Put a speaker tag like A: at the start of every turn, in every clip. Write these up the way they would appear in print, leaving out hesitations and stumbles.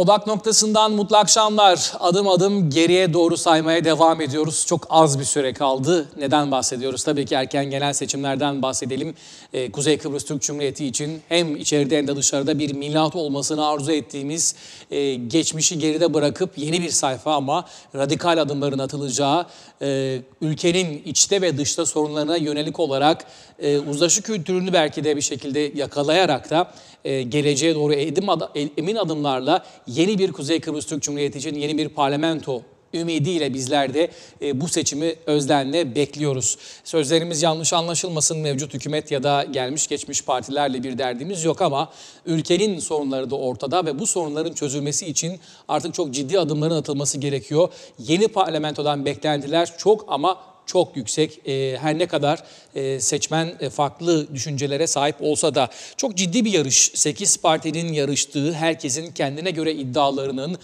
A: Odak noktasından mutlu akşamlar. Adım adım geriye doğru saymaya devam ediyoruz. Çok az bir süre kaldı. Neden bahsediyoruz? Tabii ki erken genel seçimlerden bahsedelim. Kuzey Kıbrıs Türk Cumhuriyeti için hem içeride hem de dışarıda bir milat olmasını arzu ettiğimiz, geçmişi geride bırakıp yeni bir sayfa ama radikal adımların atılacağı, ülkenin içte ve dışta sorunlarına yönelik olarak uzlaşı kültürünü belki de bir şekilde yakalayarak da geleceğe doğru emin adımlarla yeni bir Kuzey Kıbrıs Türk Cumhuriyeti için yeni bir parlamento ümidiyle bizler de bu seçimi özlemle bekliyoruz. Sözlerimiz yanlış anlaşılmasın, mevcut hükümet ya da gelmiş geçmiş partilerle bir derdimiz yok ama ülkenin sorunları da ortada ve bu sorunların çözülmesi için artık çok ciddi adımların atılması gerekiyor. Yeni parlamentodan beklentiler çok ama çok yüksek. Her ne kadar seçmen farklı düşüncelere sahip olsa da çok ciddi bir yarış. 8 partinin yarıştığı, herkesin kendine göre iddialarının,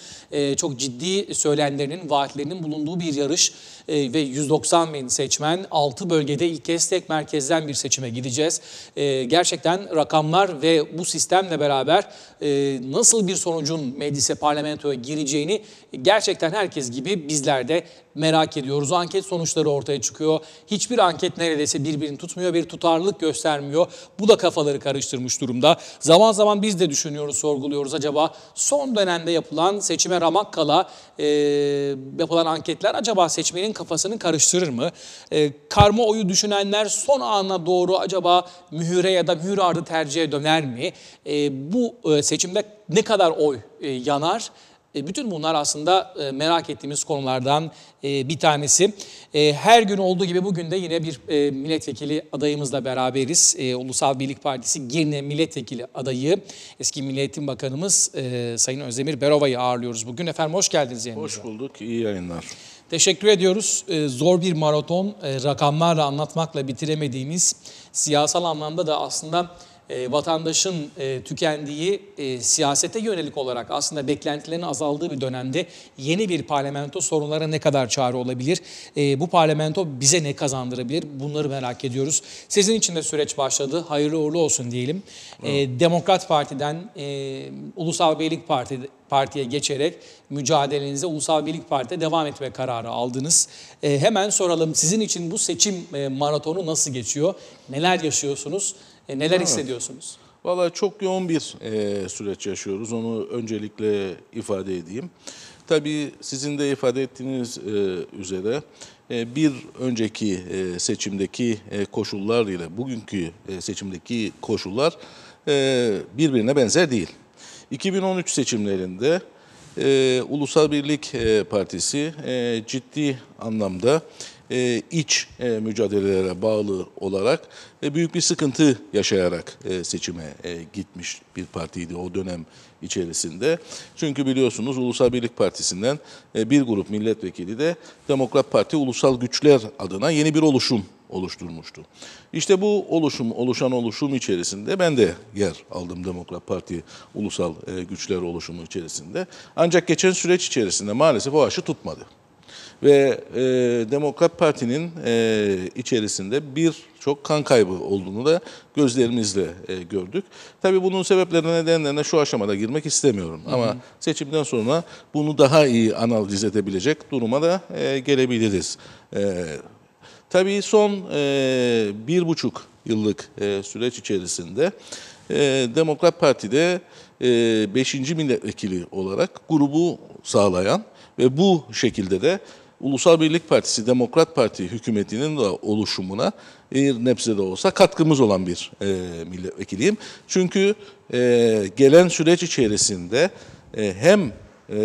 A: çok ciddi söylemlerinin, vaatlerinin bulunduğu bir yarış. Ve 190 bin seçmen, 6 bölgede ilk kez tek merkezden bir seçime gideceğiz. Gerçekten rakamlar ve bu sistemle beraber nasıl bir sonucun meclise, parlamentoya gireceğini gerçekten herkes gibi bizler de merak ediyoruz. Anket sonuçları ortaya çıkıyor. Hiçbir anket neredeyse birbirini tutmuyor, bir tutarlılık göstermiyor. Bu da kafaları karıştırmış durumda. Zaman zaman biz de düşünüyoruz, sorguluyoruz. Acaba son dönemde yapılan seçime ramak kala yapılan anketler acaba seçmenin kafasını karıştırır mı? Karma oyu düşünenler son ana doğru acaba mühüre ya da mühür ardı tercihe döner mi? Bu seçimde ne kadar oy yanar? Bütün bunlar aslında merak ettiğimiz konulardan bir tanesi. Her gün olduğu gibi bugün de yine bir milletvekili adayımızla beraberiz. Ulusal Birlik Partisi Girne milletvekili adayı, eski Milli Eğitim Bakanımız Sayın Özdemir Berova'yı ağırlıyoruz bugün. Efendim hoş geldiniz yayınımıza.
B: Hoş bulduk, iyi yayınlar.
A: Teşekkür ediyoruz. Zor bir maraton, rakamlarla anlatmakla bitiremediğimiz, siyasal anlamda da aslında vatandaşın tükendiği, siyasete yönelik olarak aslında beklentilerin azaldığı bir dönemde yeni bir parlamento sorunlara ne kadar çare olabilir? Bu parlamento bize ne kazandırabilir? Bunları merak ediyoruz. Sizin için de süreç başladı. Hayırlı uğurlu olsun diyelim. Demokrat Parti'den Ulusal Birlik Parti'ye geçerek mücadelenize Ulusal Birlik Parti'de devam etme kararı aldınız. Hemen soralım, sizin için bu seçim maratonu nasıl geçiyor? Neler yaşıyorsunuz? Neler hissediyorsunuz?
B: Vallahi çok yoğun bir süreç yaşıyoruz. Onu öncelikle ifade edeyim. Tabii sizin de ifade ettiğiniz üzere bir önceki seçimdeki koşullar ile bugünkü seçimdeki koşullar birbirine benzer değil. 2013 seçimlerinde Ulusal Birlik Partisi ciddi anlamda iç mücadelelere bağlı olarak büyük bir sıkıntı yaşayarak seçime gitmiş bir partiydi o dönem içerisinde. Çünkü biliyorsunuz Ulusal Birlik Partisi'nden bir grup milletvekili de Demokrat Parti Ulusal Güçler adına yeni bir oluşum oluşturmuştu. İşte bu oluşan oluşum içerisinde ben de yer aldım Demokrat Parti Ulusal Güçler oluşumu içerisinde. Ancak geçen süreç içerisinde maalesef o aşı tutmadı. Ve Demokrat Parti'nin içerisinde birçok kan kaybı olduğunu da gözlerimizle gördük. Tabii bunun sebeplerine, nedenlerine şu aşamada girmek istemiyorum. Ama seçimden sonra bunu daha iyi analiz edebilecek duruma da gelebiliriz. Tabii son 1,5 yıllık süreç içerisinde Demokrat Parti'de 5. milletvekili olarak grubu sağlayan ve bu şekilde de Ulusal Birlik Partisi, Demokrat Parti hükümetinin de oluşumuna bir nebze de olsa katkımız olan bir milletvekiliyim. Çünkü gelen süreç içerisinde hem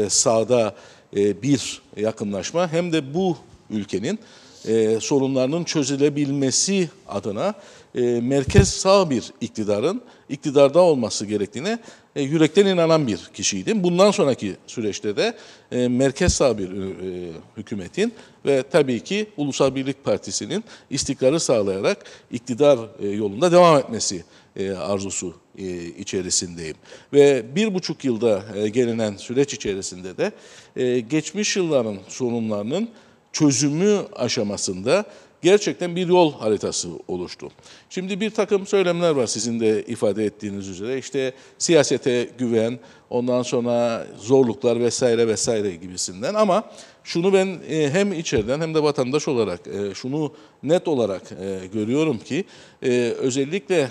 B: sahada bir yakınlaşma hem de bu ülkenin sorunlarının çözülebilmesi adına merkez sağ bir iktidarın iktidarda olması gerektiğine yürekten inanan bir kişiydim. Bundan sonraki süreçte de merkez sağ bir hükümetin ve tabii ki Ulusal Birlik Partisi'nin istikrarı sağlayarak iktidar yolunda devam etmesi arzusu içerisindeyim. Ve 1,5 yılda gelinen süreç içerisinde de geçmiş yılların sorunlarının çözümü aşamasında gerçekten bir yol haritası oluştu. Şimdi bir takım söylemler var sizin de ifade ettiğiniz üzere. İşte siyasete güven, ondan sonra zorluklar vesaire vesaire gibisinden, ama şunu ben hem içeriden hem de vatandaş olarak şunu net olarak görüyorum ki özellikle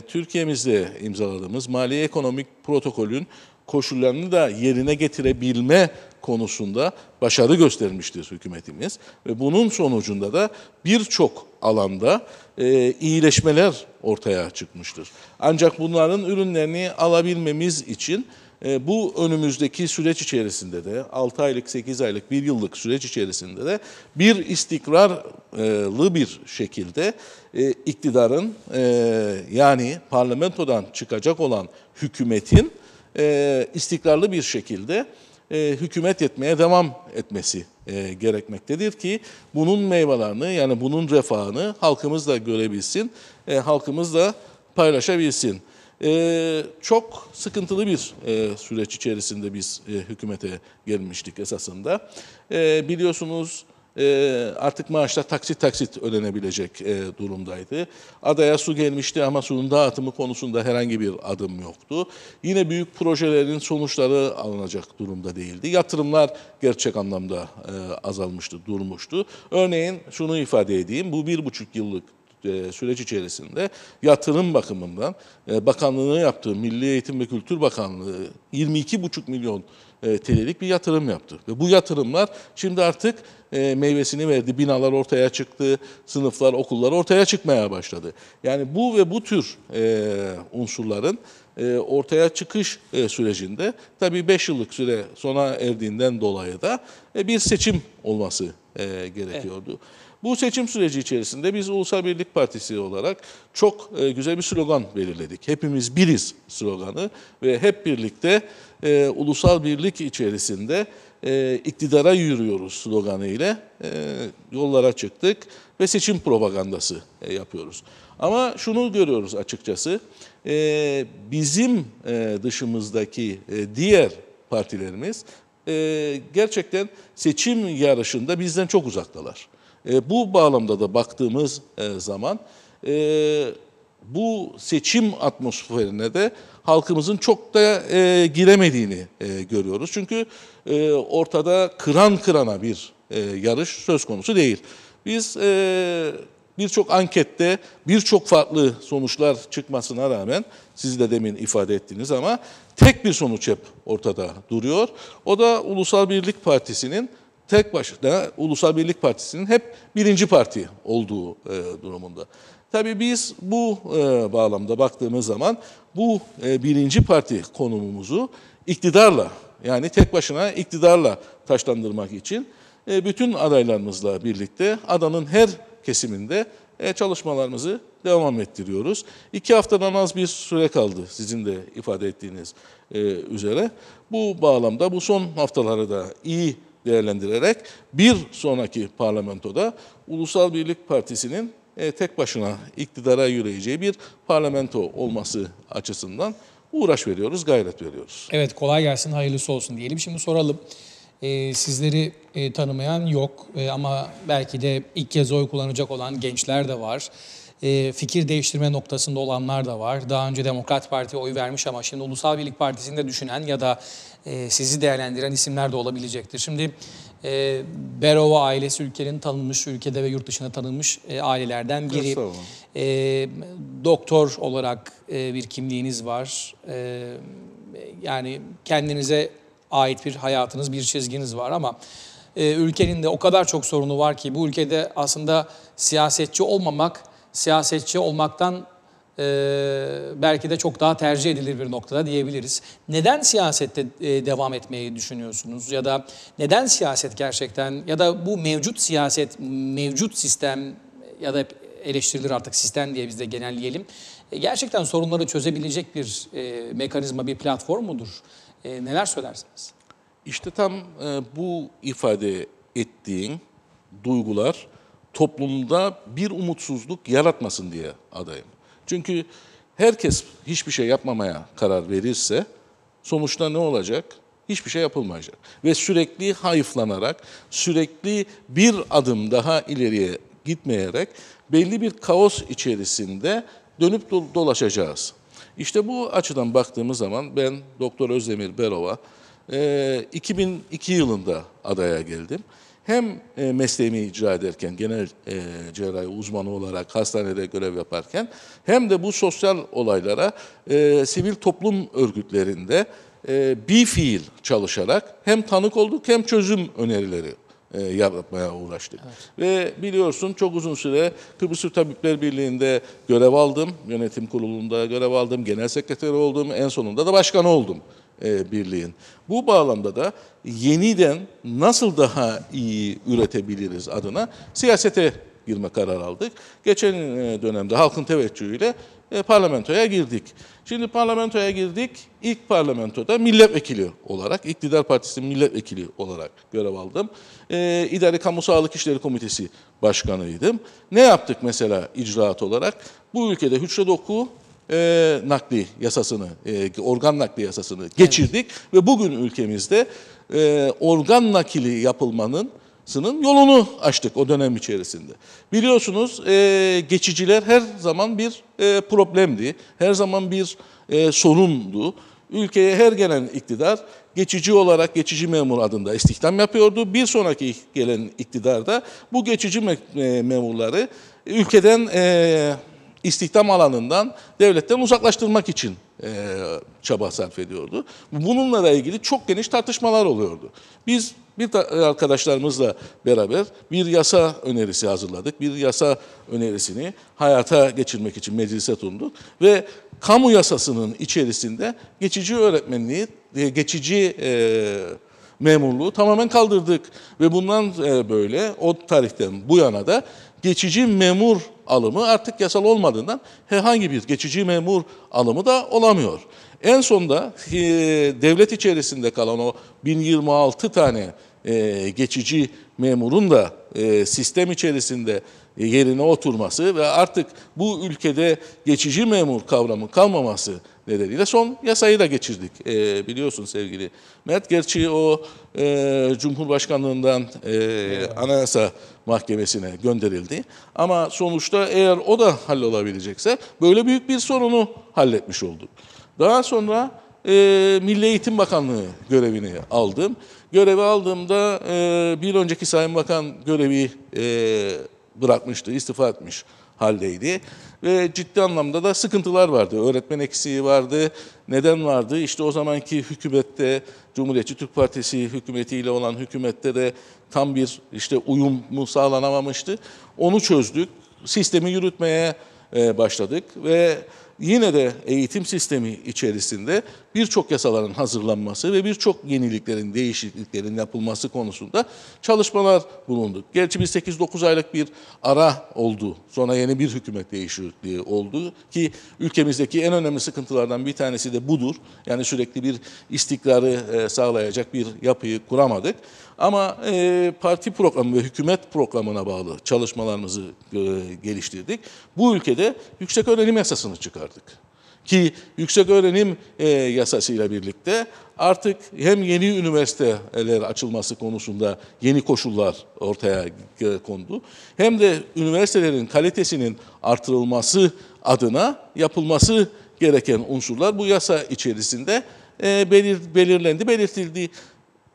B: Türkiye'mizde imzaladığımız mali ekonomik protokolün koşullarını da yerine getirebilme konusunda başarı göstermiştir hükümetimiz. Ve bunun sonucunda da birçok alanda iyileşmeler ortaya çıkmıştır. Ancak bunların ürünlerini alabilmemiz için bu önümüzdeki süreç içerisinde de 6 aylık, 8 aylık, 1 yıllık süreç içerisinde de bir istikrarlı bir şekilde iktidarın yani parlamentodan çıkacak olan hükümetin istikrarlı bir şekilde hükümet etmeye devam etmesi gerekmektedir ki bunun meyvelerini, yani bunun refahını halkımız da görebilsin, halkımız da paylaşabilsin. Çok sıkıntılı bir süreç içerisinde biz hükümete gelmiştik esasında. Biliyorsunuz artık maaşlar taksit taksit ödenebilecek durumdaydı. Adaya su gelmişti ama suyun dağıtımı konusunda herhangi bir adım yoktu. Yine büyük projelerin sonuçları alınacak durumda değildi. Yatırımlar gerçek anlamda azalmıştı, durmuştu. Örneğin şunu ifade edeyim, bu 1,5 yıllık süreç içerisinde yatırım bakımından bakanlığını yaptığı Milli Eğitim ve Kültür Bakanlığı 22,5 milyon TL'lik bir yatırım yaptı. Ve bu yatırımlar şimdi artık meyvesini verdi. Binalar ortaya çıktı, sınıflar, okullar ortaya çıkmaya başladı. Yani bu ve bu tür unsurların ortaya çıkış sürecinde tabii 5 yıllık süre sona erdiğinden dolayı da bir seçim olması gerekiyordu. Evet. Bu seçim süreci içerisinde biz Ulusal Birlik Partisi olarak çok güzel bir slogan belirledik. Hepimiz biriz sloganı ve hep birlikte ulusal birlik içerisinde iktidara yürüyoruz sloganı ile yollara çıktık ve seçim propagandası yapıyoruz. Ama şunu görüyoruz açıkçası, bizim dışımızdaki diğer partilerimiz gerçekten seçim yarışında bizden çok uzaktalar. Bu bağlamda da baktığımız zaman bu seçim atmosferine de halkımızın çok da giremediğini görüyoruz. Çünkü ortada kıran kırana bir yarış söz konusu değil. Biz birçok ankette birçok farklı sonuçlar çıkmasına rağmen, siz de demin ifade ettiniz, ama tek bir sonuç hep ortada duruyor. O da Ulusal Birlik Partisi'nin tek başına Ulusal Birlik Partisi'nin hep birinci parti olduğu durumunda. Tabii biz bu bağlamda baktığımız zaman bu birinci parti konumumuzu iktidarla, yani tek başına iktidarla taçlandırmak için bütün adaylarımızla birlikte adanın her kesiminde çalışmalarımızı devam ettiriyoruz. 2 haftadan az bir süre kaldı sizin de ifade ettiğiniz üzere. Bu bağlamda bu son haftaları da iyi değerlendirerek bir sonraki parlamentoda Ulusal Birlik Partisi'nin tek başına iktidara yürüyeceği bir parlamento olması açısından uğraş veriyoruz, gayret veriyoruz.
A: Evet, kolay gelsin, hayırlısı olsun diyelim. Şimdi soralım. Sizleri tanımayan yok ama belki de ilk kez oy kullanacak olan gençler de var. Fikir değiştirme noktasında olanlar da var. Daha önce Demokrat Parti'ye oy vermiş ama şimdi Ulusal Birlik Partisi'nde düşünen ya da sizi değerlendiren isimler de olabilecektir. Şimdi Berova ailesi ülkenin tanınmış, ülkede ve yurt dışında tanınmış ailelerden biri. Doktor olarak bir kimliğiniz var. Yani kendinize ait bir hayatınız, bir çizginiz var ama ülkenin de o kadar çok sorunu var ki bu ülkede aslında siyasetçi olmamak, siyasetçi olmaktan belki de çok daha tercih edilir bir noktada diyebiliriz. Neden siyasette devam etmeyi düşünüyorsunuz? Ya da neden siyaset gerçekten, ya da bu mevcut siyaset, mevcut sistem ya da hep eleştirilir artık sistem diye biz de genelleyelim. Gerçekten sorunları çözebilecek bir mekanizma, bir platform mudur? Neler söylersiniz?
B: İşte tam bu ifade ettiğin duygular toplumda bir umutsuzluk yaratmasın diye adayım. Çünkü herkes hiçbir şey yapmamaya karar verirse sonuçta ne olacak? Hiçbir şey yapılmayacak. Ve sürekli hayıflanarak, sürekli bir adım daha ileriye gitmeyerek belli bir kaos içerisinde dönüp dolaşacağız. İşte bu açıdan baktığımız zaman ben Doktor Özdemir Berova 2002 yılında adaya geldim. Hem mesleğimi icra ederken, genel cerrahi uzmanı olarak hastanede görev yaparken hem de bu sosyal olaylara sivil toplum örgütlerinde bir fiil çalışarak hem tanık olduk hem çözüm önerileri yapmaya uğraştık. Evet. Ve biliyorsun çok uzun süre Kıbrıs Türk Tabipler Birliği'nde görev aldım. Yönetim kurulunda görev aldım. Genel sekreteri oldum. En sonunda da başkanı oldum birliğin. Bu bağlamda da yeniden nasıl daha iyi üretebiliriz adına siyasete girme kararı aldık. Geçen dönemde halkın teveccühüyle parlamentoya girdik. Şimdi parlamentoya girdik. İlk parlamentoda milletvekili olarak, İktidar Partisi'nin milletvekili olarak görev aldım. İdari Kamu Sağlık İşleri Komitesi Başkanıydım. Ne yaptık mesela icraat olarak? Bu ülkede hücre doku nakli yasasını, organ nakli yasasını geçirdik ve bugün ülkemizde organ nakili yapılmanın yolunu açtık o dönem içerisinde. Biliyorsunuz geçiciler her zaman bir problemdi, her zaman bir sorundu. Ülkeye her gelen iktidar geçici olarak geçici memur adında istihdam yapıyordu. Bir sonraki gelen iktidar da bu geçici memurları ülkeden istihdam alanından, devletten uzaklaştırmak için çaba sarf ediyordu. Bununla da ilgili çok geniş tartışmalar oluyordu. Biz arkadaşlarımızla beraber bir yasa önerisi hazırladık. Bir yasa önerisini hayata geçirmek için meclise sunduk ve kamu yasasının içerisinde geçici öğretmenliği, geçici memurluğu tamamen kaldırdık ve bundan böyle o tarihten bu yana da geçici memur alımı artık yasal olmadığından herhangi bir geçici memur alımı da olamıyor. En sonda devlet içerisinde kalan o 1026 tane geçici memurun da sistem içerisinde yerine oturması ve artık bu ülkede geçici memur kavramı kalmaması nedeniyle son yasayı da geçirdik. Biliyorsun sevgili Mert, gerçi o Cumhurbaşkanlığından Anayasa Mahkemesi'ne gönderildi. Ama sonuçta eğer o da hallolabilecekse böyle büyük bir sorunu halletmiş olduk. Daha sonra Milli Eğitim Bakanlığı görevini aldım. Görevi aldığımda bir önceki Sayın Bakan görevi bırakmıştı, istifa etmiş haldeydi. Ve ciddi anlamda da sıkıntılar vardı. Öğretmen eksiği vardı. Neden vardı? İşte o zamanki hükümette, Cumhuriyetçi Türk Partisi hükümetiyle olan hükümette de tam bir uyum mu sağlanamamıştı. Onu çözdük. Sistemi yürütmeye başladık ve yine de eğitim sistemi içerisinde birçok yasaların hazırlanması ve birçok yeniliklerin, değişikliklerin yapılması konusunda çalışmalar bulunduk. Gerçi bir 8-9 aylık bir ara oldu. Sonra yeni bir hükümet değişikliği oldu ki ülkemizdeki en önemli sıkıntılardan bir tanesi de budur. Yani sürekli bir istikrarı sağlayacak bir yapıyı kuramadık. Ama parti programı ve hükümet programına bağlı çalışmalarımızı geliştirdik. Bu ülkede yüksek öğrenim yasasını çıkardık. Ki yüksek öğrenim yasasıyla birlikte artık hem yeni üniversiteler açılması konusunda yeni koşullar ortaya kondu. Hem de üniversitelerin kalitesinin artırılması adına yapılması gereken unsurlar bu yasa içerisinde belirlendi, belirtildi.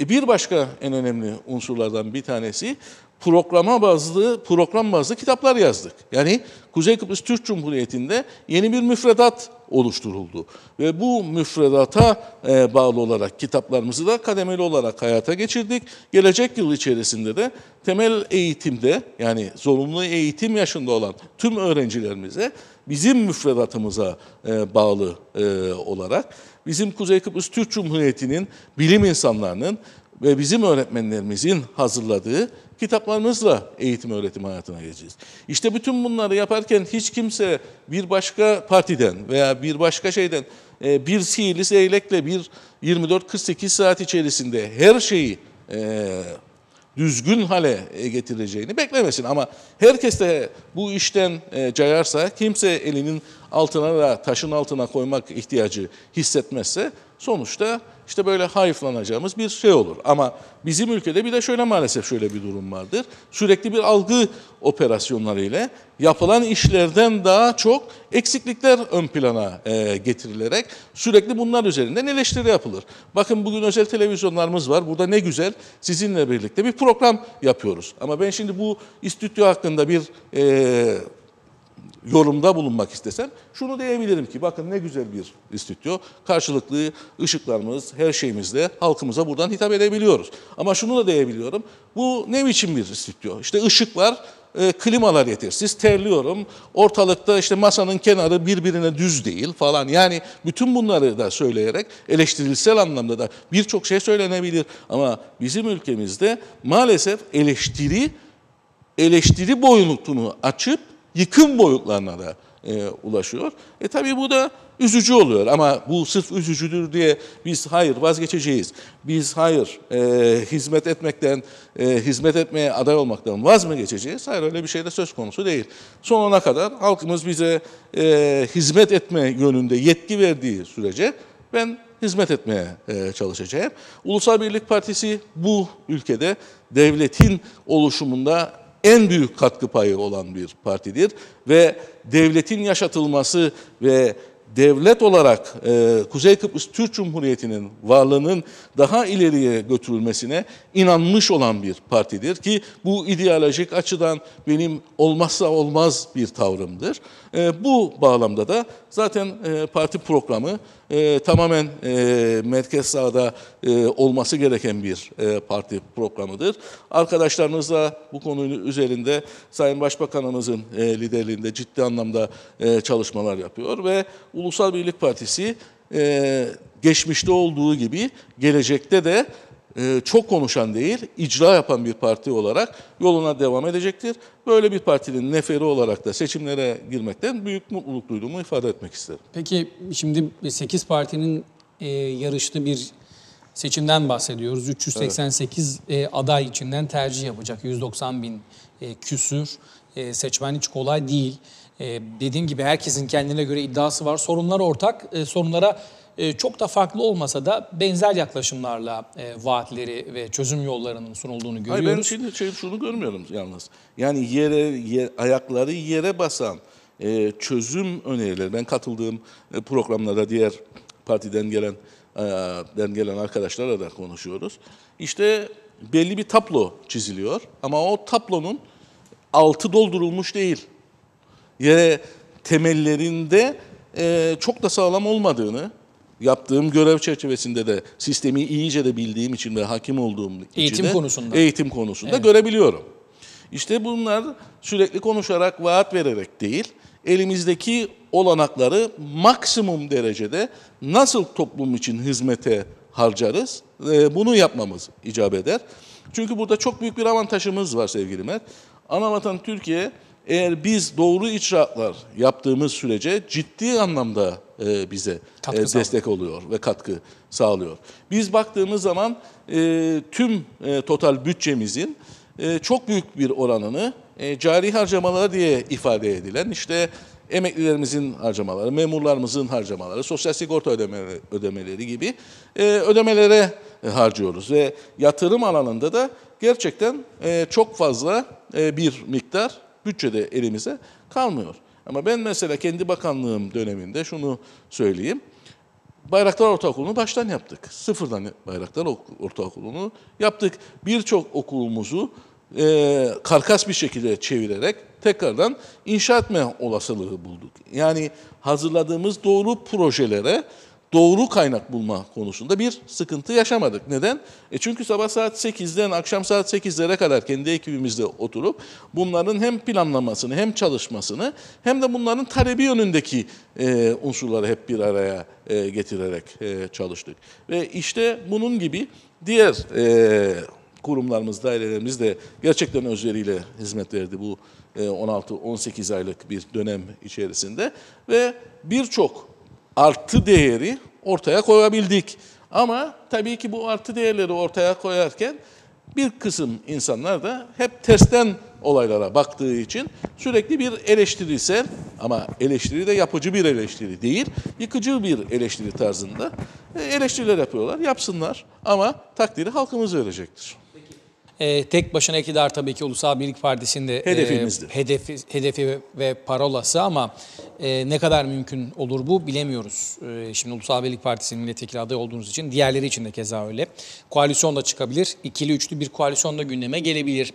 B: Bir başka en önemli unsurlardan bir tanesi program bazlı kitaplar yazdık. Yani Kuzey Kıbrıs Türk Cumhuriyeti'nde yeni bir müfredat oluşturuldu. Ve bu müfredata bağlı olarak kitaplarımızı da kademeli olarak hayata geçirdik. Gelecek yıl içerisinde de temel eğitimde, yani zorunlu eğitim yaşında olan tüm öğrencilerimize bizim müfredatımıza bağlı olarak bizim Kuzey Kıbrıs Türk Cumhuriyeti'nin bilim insanlarının ve bizim öğretmenlerimizin hazırladığı kitaplarımızla eğitim öğretim hayatına geçeceğiz. İşte bütün bunları yaparken hiç kimse bir başka partiden veya bir başka şeyden bir sihirli zeylekle bir 24-48 saat içerisinde her şeyi düzgün hale getireceğini beklemesin. Ama herkes de bu işten cayarsa, kimse elinin altına da taşın altına koymak ihtiyacı hissetmezse sonuçta işte böyle hayıflanacağımız bir şey olur. Ama bizim ülkede bir de şöyle maalesef şöyle bir durum vardır. Sürekli bir algı operasyonları ile yapılan işlerden daha çok eksiklikler ön plana getirilerek sürekli bunlar üzerinden eleştiri yapılır. Bakın bugün özel televizyonlarımız var. Burada ne güzel sizinle birlikte bir program yapıyoruz. Ama ben şimdi bu stüdyo hakkında bir yorumda bulunmak istesem şunu diyebilirim ki bakın ne güzel bir stüdyo. Karşılıklı ışıklarımız, her şeyimizle halkımıza buradan hitap edebiliyoruz. Ama şunu da diyebiliyorum. Bu ne biçim bir stüdyo? İşte ışık var, klimalar yetersiz, terliyorum. Ortalıkta işte masanın kenarı birbirine düz değil falan. Yani bütün bunları da söyleyerek eleştirisel anlamda da birçok şey söylenebilir. Ama bizim ülkemizde maalesef eleştiri boyutunu açıp yıkım boyutlarına da ulaşıyor. Tabii bu da üzücü oluyor ama bu sırf üzücüdür diye biz hayır vazgeçeceğiz. Biz hayır hizmet etmeye aday olmaktan vaz mı geçeceğiz? Hayır öyle bir şey de söz konusu değil. Sonuna kadar halkımız bize hizmet etme yönünde yetki verdiği sürece ben hizmet etmeye çalışacağım. Ulusal Birlik Partisi bu ülkede devletin oluşumunda en büyük katkı payı olan bir partidir ve devletin yaşatılması ve devlet olarak Kuzey Kıbrıs Türk Cumhuriyeti'nin varlığının daha ileriye götürülmesine inanmış olan bir partidir ki bu ideolojik açıdan benim olmazsa olmaz bir tavrımdır. Bu bağlamda da zaten parti programı tamamen merkez sağda olması gereken bir parti programıdır. Arkadaşlarınızla bu konunun üzerinde Sayın Başbakanımızın liderliğinde ciddi anlamda çalışmalar yapıyor ve Ulusal Birlik Partisi geçmişte olduğu gibi gelecekte de çok konuşan değil, icra yapan bir parti olarak yoluna devam edecektir. Böyle bir partinin neferi olarak da seçimlere girmekten büyük mutluluk duyduğumu ifade etmek isterim.
A: Peki şimdi 8 partinin yarıştığı bir seçimden bahsediyoruz. 388 aday içinden tercih yapacak. 190 bin küsür seçmen hiç kolay değil. Dediğim gibi herkesin kendine göre iddiası var. Sorunlar ortak. Sorunlara çok da farklı olmasa da benzer yaklaşımlarla vaatleri ve çözüm yollarının sunulduğunu görüyoruz.
B: Hayır, ben şimdi şunu görmüyorum yalnız. Yani ayakları yere basan çözüm önerileri, ben katıldığım programlarda diğer partiden gelen arkadaşlarla da konuşuyoruz. İşte belli bir tablo çiziliyor ama o tablonun altı doldurulmuş değil. Yere temellerinde çok da sağlam olmadığını, yaptığım görev çerçevesinde de sistemi iyice de bildiğim için ve hakim olduğum için de eğitim konusunda evet, görebiliyorum. İşte bunlar sürekli konuşarak, vaat vererek değil, elimizdeki olanakları maksimum derecede nasıl toplum için hizmete harcarız, bunu yapmamız icap eder. Çünkü burada çok büyük bir avantajımız var sevgili Mert. Anavatan Türkiye, eğer biz doğru icraatlar yaptığımız sürece ciddi anlamda bize destek oluyor ve katkı sağlıyor. Biz baktığımız zaman tüm total bütçemizin çok büyük bir oranını cari harcamalar diye ifade edilen işte emeklilerimizin harcamaları, memurlarımızın harcamaları, sosyal sigorta ödemeleri gibi ödemelere harcıyoruz. Ve yatırım alanında da gerçekten çok fazla bir miktar bütçede elimize kalmıyor. Ama ben mesela kendi bakanlığım döneminde şunu söyleyeyim. Bayraktar Ortaokulu'nu baştan yaptık. Sıfırdan Bayraktar Ortaokulu'nu yaptık. Birçok okulumuzu karkas bir şekilde çevirerek tekrardan inşa etme olasılığı bulduk. Yani hazırladığımız doğru projelere doğru kaynak bulma konusunda bir sıkıntı yaşamadık. Neden? Çünkü sabah saat 8'den akşam saat 8'lere kadar kendi ekibimizle oturup bunların hem planlamasını hem çalışmasını hem de bunların talebi yönündeki unsurları hep bir araya getirerek çalıştık. Ve işte bunun gibi diğer kurumlarımız, dairelerimiz de gerçekten özveriyle hizmet verdi bu 16-18 aylık bir dönem içerisinde ve birçok artı değeri ortaya koyabildik. Ama tabii ki bu artı değerleri ortaya koyarken bir kısım insanlar da hep tersten olaylara baktığı için sürekli bir eleştirisel, ama eleştiri de yapıcı bir eleştiri değil, yıkıcı bir eleştiri tarzında eleştiriler yapıyorlar. Yapsınlar ama takdiri halkımız verecektir.
A: Tek başına iktidar tabii ki Ulusal Birlik Partisi'nin de
B: Hedefimizdir.
A: Hedefi ve parolası ama ne kadar mümkün olur bu bilemiyoruz. Şimdi Ulusal Birlik Partisi'nin milletvekili adayı olduğunuz için diğerleri için de keza öyle. Koalisyon da çıkabilir. İkili üçlü bir koalisyon da gündeme gelebilir.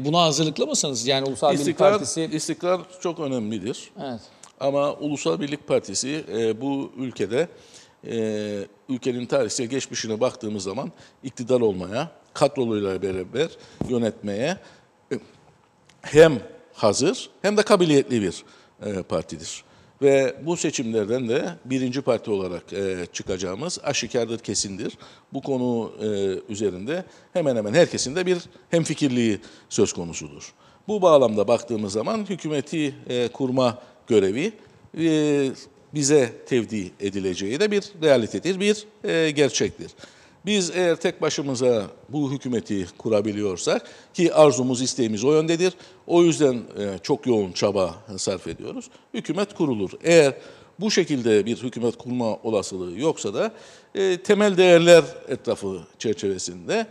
A: Buna hazırlıklı mısınız? Yani Ulusal Birlik Partisi...
B: İstikrar çok önemlidir.
A: Evet.
B: Ama Ulusal Birlik Partisi bu ülkede ülkenin tarihsel geçmişine baktığımız zaman iktidar olmaya, kadrolarıyla beraber yönetmeye hem hazır hem de kabiliyetli bir partidir. Ve bu seçimlerden de birinci parti olarak çıkacağımız aşikardır, kesindir. Bu konu üzerinde hemen hemen herkesin de bir hemfikirliği söz konusudur. Bu bağlamda baktığımız zaman hükümeti kurma görevi bize tevdi edileceği de bir realitedir, bir gerçektir. Biz eğer tek başımıza bu hükümeti kurabiliyorsak, ki arzumuz, isteğimiz o yöndedir, o yüzden çok yoğun çaba sarf ediyoruz, hükümet kurulur. Eğer bu şekilde bir hükümet kurma olasılığı yoksa da temel değerler etrafı çerçevesinde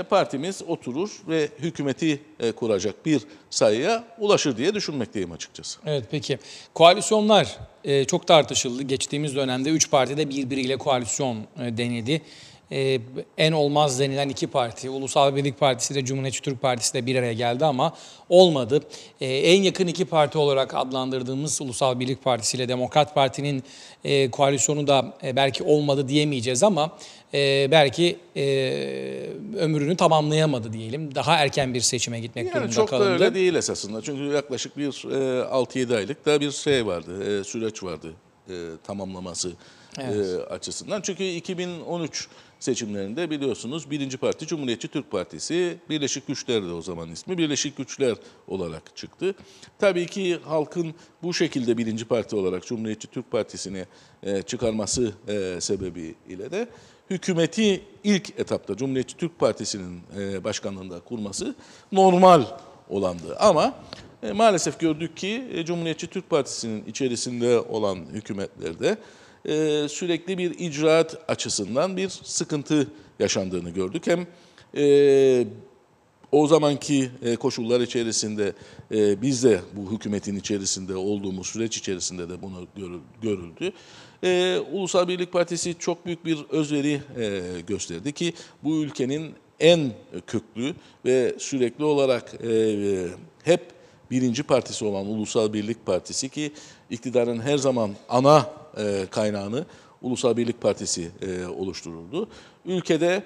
B: partimiz oturur ve hükümeti kuracak bir sayıya ulaşır diye düşünmekteyim açıkçası.
A: Evet, peki. Koalisyonlar çok tartışıldı. Geçtiğimiz dönemde 3 parti de birbiriyle koalisyon denedi. En olmaz denilen iki parti, Ulusal Birlik Partisi ile Cumhuriyetçi Türk Partisi de bir araya geldi ama olmadı. En yakın iki parti olarak adlandırdığımız Ulusal Birlik Partisi ile Demokrat Parti'nin koalisyonu da belki olmadı diyemeyeceğiz ama belki ömrünü tamamlayamadı diyelim. Daha erken bir seçime gitmek durumunda
B: çok
A: kalındı.
B: Çok da öyle değil esasında. Çünkü yaklaşık bir 6-7 aylık da bir şey vardı, süreç vardı tamamlaması açısından. Çünkü 2013 seçimlerinde biliyorsunuz birinci parti Cumhuriyetçi Türk Partisi, Birleşik Güçler de o zaman ismi Birleşik Güçler olarak çıktı. Tabii ki halkın bu şekilde birinci parti olarak Cumhuriyetçi Türk Partisi'ni çıkarması sebebiyle de hükümeti ilk etapta Cumhuriyetçi Türk Partisi'nin başkanlığında kurması normal olandı. Ama maalesef gördük ki Cumhuriyetçi Türk Partisi'nin içerisinde olan hükümetlerde sürekli bir icraat açısından bir sıkıntı yaşandığını gördük. Hem o zamanki koşullar içerisinde biz de bu hükümetin içerisinde olduğumuz süreç içerisinde de bunu görüldü. Ulusal Birlik Partisi çok büyük bir özveri gösterdi ki bu ülkenin en köklü ve sürekli olarak hep birinci partisi olan Ulusal Birlik Partisi, ki iktidarın her zaman ana kaynağını Ulusal Birlik Partisi oluşturuldu. Ülkede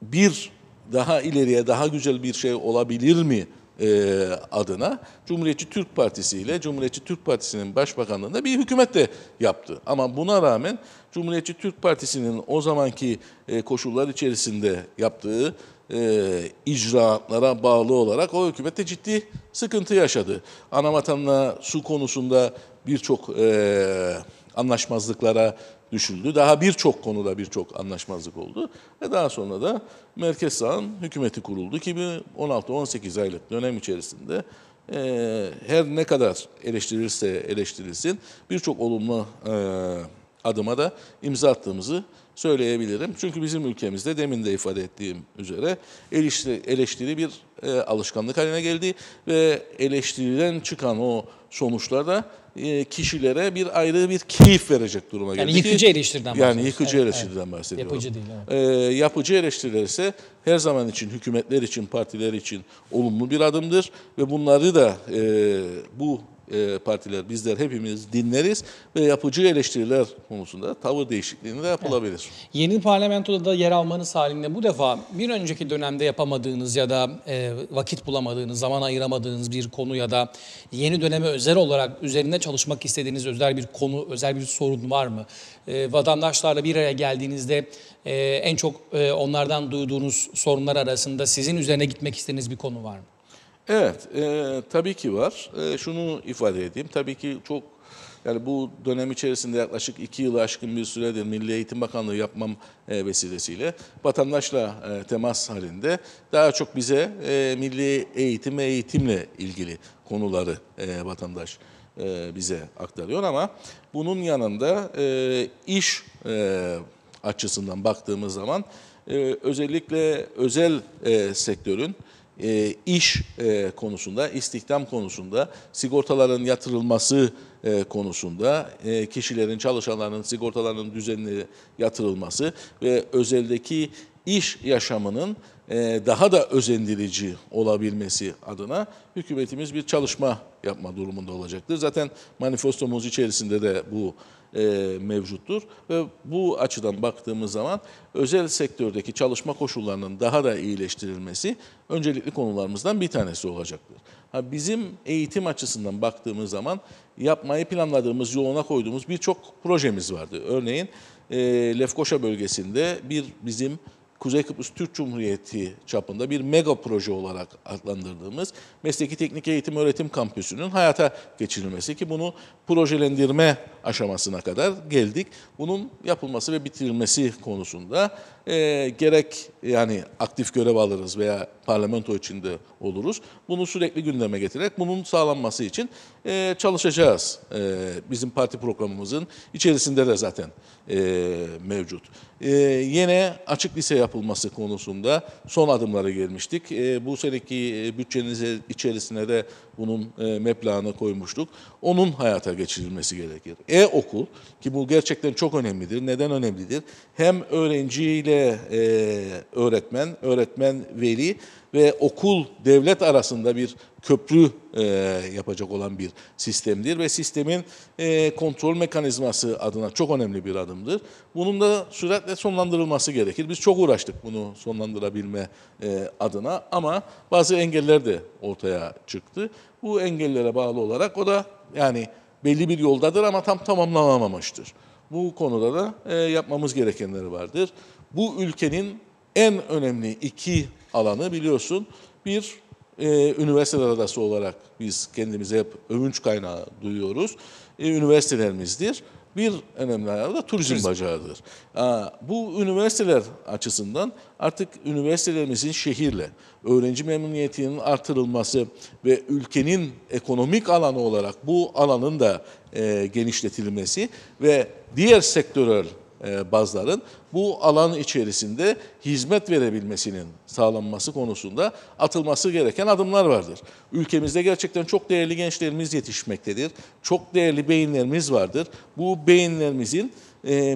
B: bir daha ileriye, daha güzel bir şey olabilir mi adına Cumhuriyetçi Türk Partisi ile Cumhuriyetçi Türk Partisi'nin başbakanlığında bir hükümet de yaptı. Ama buna rağmen Cumhuriyetçi Türk Partisi'nin o zamanki koşullar içerisinde yaptığı icraatlara bağlı olarak o hükümette ciddi sıkıntı yaşadı. Anavatanla su konusunda birçok anlaşmazlıklara düşüldü. Daha birçok konuda birçok anlaşmazlık oldu. Ve daha sonra da Merkez Sağ'ın hükümeti kuruldu ki 16-18 aylık dönem içerisinde her ne kadar eleştirilirse eleştirilsin birçok olumlu adıma da imza attığımızı söyleyebilirim. Çünkü bizim ülkemizde demin de ifade ettiğim üzere eleştiri bir alışkanlık haline geldi ve eleştiriden çıkan o sonuçlar da kişilere bir ayrı bir keyif verecek duruma geldi.
A: Yani yıkıcı eleştiriden bahsediyoruz.
B: Yani yıkıcı eleştiriden bahsediyorum.
A: Yapıcı değil. Evet.
B: Yapıcı eleştiriler ise her zaman için hükümetler için, partiler için olumlu bir adımdır ve bunları da bu partiler, bizler hepimiz dinleriz ve yapıcı eleştiriler konusunda tavır değişikliğini de yapılabilir. Evet.
A: Yeni parlamentoda da yer almanız halinde bu defa bir önceki dönemde yapamadığınız ya da vakit bulamadığınız, zaman ayıramadığınız bir konu ya da yeni döneme özel olarak üzerinde çalışmak istediğiniz özel bir konu, özel bir sorun var mı? Vatandaşlarla bir araya geldiğinizde en çok onlardan duyduğunuz sorunlar arasında sizin üzerine gitmek istediğiniz bir konu var mı?
B: Evet, tabii ki var. Şunu ifade edeyim, tabii ki çok Yani bu dönem içerisinde yaklaşık 2 yılı aşkın bir süredir Milli Eğitim Bakanlığı yapmam vesilesiyle vatandaşla temas halinde daha çok bize milli eğitim ve eğitimle ilgili konuları vatandaş bize aktarıyor ama bunun yanında iş açısından baktığımız zaman özellikle özel sektörün iş konusunda, istihdam konusunda, sigortaların yatırılması konusunda, kişilerin, çalışanların sigortalarının düzenli yatırılması ve özeldeki iş yaşamının daha da özendirici olabilmesi adına hükümetimiz bir çalışma yapma durumunda olacaktır. Zaten manifestomuz içerisinde de bu mevcuttur ve bu açıdan baktığımız zaman özel sektördeki çalışma koşullarının daha da iyileştirilmesi öncelikli konularımızdan bir tanesi olacaktır. Bizim eğitim açısından baktığımız zaman yapmayı planladığımız, yoluna koyduğumuz birçok projemiz vardı. Örneğin Lefkoşa bölgesinde bizim Kuzey Kıbrıs Türk Cumhuriyeti çapında bir mega proje olarak adlandırdığımız Mesleki Teknik Eğitim Öğretim Kampüsü'nün hayata geçirilmesi ki bunu projelendirme aşamasına kadar geldik. Bunun yapılması ve bitirilmesi konusunda gerek yani aktif görev alırız veya parlamento içinde oluruz. Bunu sürekli gündeme getirerek bunun sağlanması için çalışacağız. Bizim parti programımızın içerisinde de zaten mevcut. Yine açık lise yapılması konusunda son adımlara gelmiştik. Bu seneki bütçeniz içerisine de bunun meblağını koymuştuk. Onun hayata geçirilmesi gerekir. E-okul ki bu gerçekten çok önemlidir. Neden önemlidir? Hem öğrenciyle öğretmen, veli ve okul, devlet arasında bir köprü yapacak olan bir sistemdir ve sistemin kontrol mekanizması adına çok önemli bir adımdır. Bunun da süratle sonlandırılması gerekir. Biz çok uğraştık bunu sonlandırabilme adına ama bazı engeller de ortaya çıktı. Bu engellere bağlı olarak o da yani belli bir yoldadır ama tam tamamlanamamıştır. Bu konuda da yapmamız gerekenler vardır. Bu ülkenin en önemli iki alanı biliyorsun bir üniversiteler adası olarak biz kendimize hep övünç kaynağı duyuyoruz. Üniversitelerimizdir. Bir önemli ayağı da turizm bacağıdır. Bu üniversiteler açısından artık üniversitelerimizin şehirle, öğrenci memnuniyetinin artırılması ve ülkenin ekonomik alanı olarak bu alanın da genişletilmesi ve diğer sektörel bazların bu alan içerisinde hizmet verebilmesinin sağlanması konusunda atılması gereken adımlar vardır. Ülkemizde gerçekten çok değerli gençlerimiz yetişmektedir. Çok değerli beyinlerimiz vardır. Bu beyinlerimizin